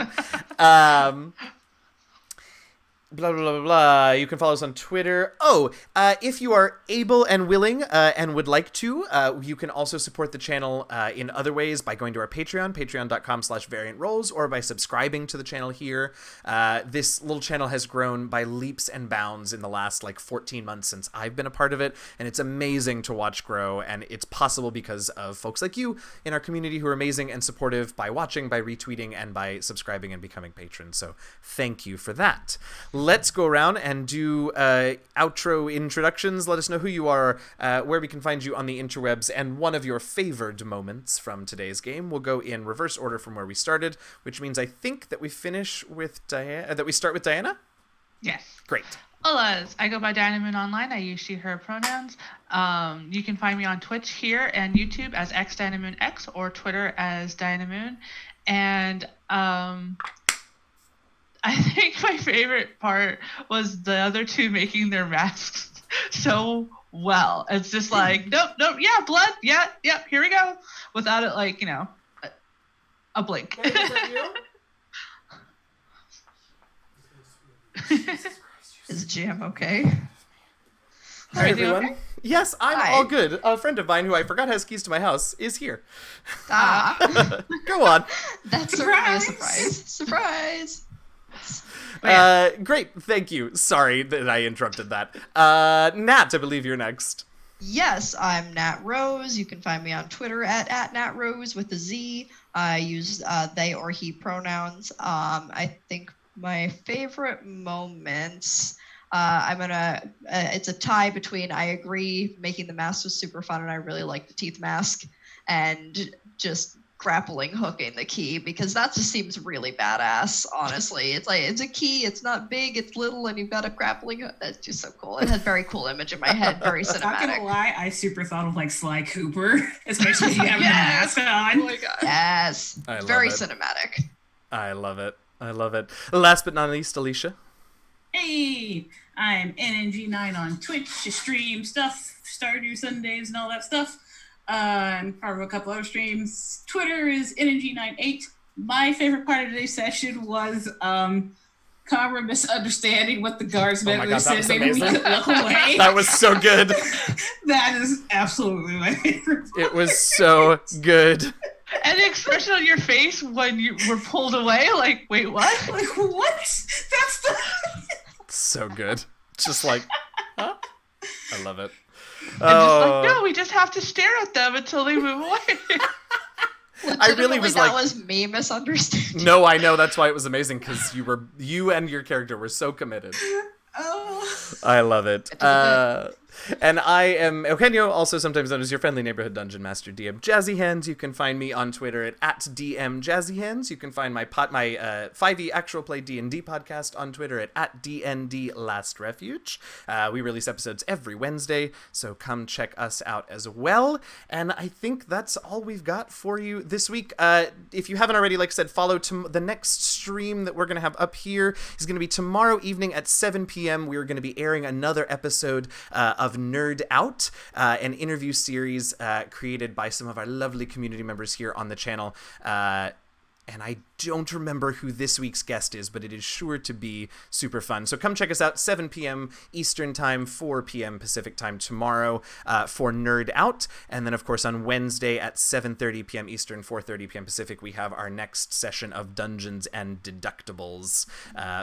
Blah, blah, blah, blah. You can follow us on Twitter. If you are able and willing and would like to, you can also support the channel in other ways by going to our Patreon, patreon.com/variantrolls, or by subscribing to the channel here. This little channel has grown by leaps and bounds in the last 14 months since I've been a part of it, and it's amazing to watch grow, and it's possible because of folks like you in our community who are amazing and supportive by watching, by retweeting, and by subscribing and becoming patrons. So thank you for that. Let's go around and do outro introductions. Let us know who you are, where we can find you on the interwebs, and one of your favored moments from today's game. We'll go in reverse order from where we started, which means I think that we finish with Diana. That we start with Diana? Yes. Great. Hola, I go by Diana Moon Online. I use she, her pronouns. You can find me on Twitch here and YouTube as xDianaMoonX, or Twitter as Diana Moon. And I think my favorite part was the other 2 making their masks so well. It's just like, nope, yeah, blood, yeah, here we go. Without it, a blink. Is Jam okay? Hi, everyone. Okay? Yes, I'm all good. A friend of mine who I forgot has keys to my house is here. Go on. That's certainly a surprise. Surprise! Great, thank you. Sorry that I interrupted that. Nat, I believe you're next. Yes, I'm Nat Rose. You can find me on Twitter at Nat Rose with a Z. I use they or he pronouns. I think my favorite moments, it's a tie between I agree making the mask was super fun and I really like the teeth mask, and just grappling hooking the key, because that just seems really badass, honestly. It's a key, it's not big, it's little, and you've got a grappling hook. That's just so cool. It has a very cool image in my head, very cinematic. Not gonna lie, I super thought of Sly Cooper, especially if you have the mask on. Oh my god. Yes. Very cinematic. I love it. Last but not least, Alicia. Hey Hey, I'm NNG9 on Twitch. I stream stuff, Stardew Sundays and all that stuff. I'm part of a couple other streams. Twitter is NNG98. My favorite part of today's session was Conra misunderstanding what the guards meant. Oh my God, that was maybe we amazing. could look away. That was so good. That is absolutely my favorite part. It was so good. And the expression on your face when you were pulled away, like, wait, what? Like, what? That's the... So good. Just like, huh? I love it. And just like, no, we just have to stare at them until they move away. I really was that like, was me misunderstanding. no, I know, that's why it was amazing, because you and your character were so committed. Oh. I love it. And I am Eugenio, also sometimes known as your friendly neighborhood dungeon master, DM Jazzy Hands. You can find me on Twitter at DM Jazzy Hands. You can find my 5e actual play D&D podcast on Twitter at DND Last Refuge. We release episodes every Wednesday, so come check us out as well. And I think that's all we've got for you this week. If you haven't already, like I said, follow the next stream that we're going to have up here is going to be tomorrow evening at 7 p.m. We're going to be airing another episode of Nerd Out, an interview series created by some of our lovely community members here on the channel. And I don't remember who this week's guest is, but it is sure to be super fun. So come check us out, 7 p.m. Eastern Time, 4 p.m. Pacific Time tomorrow for Nerd Out. And then, of course, on Wednesday at 7:30 p.m. Eastern, 4:30 p.m. Pacific, we have our next session of Dungeons and Deductibles.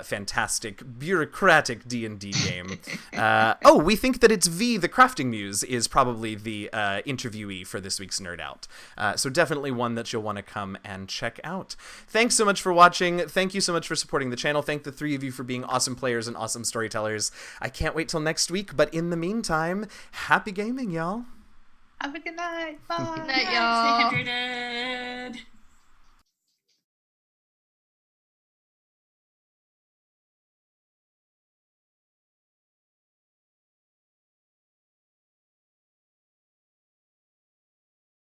Fantastic, bureaucratic D&D game. We think that it's V, the Crafting Muse, is probably the interviewee for this week's Nerd Out. So definitely one that you'll want to come and check out. Thanks so much for watching. Thank you so much for supporting the channel. Thank the three of you for being awesome players and awesome storytellers. I can't wait till next week, but in the meantime, happy gaming, y'all. Have a good night. Bye. Good night, y'all. Stay hydrated.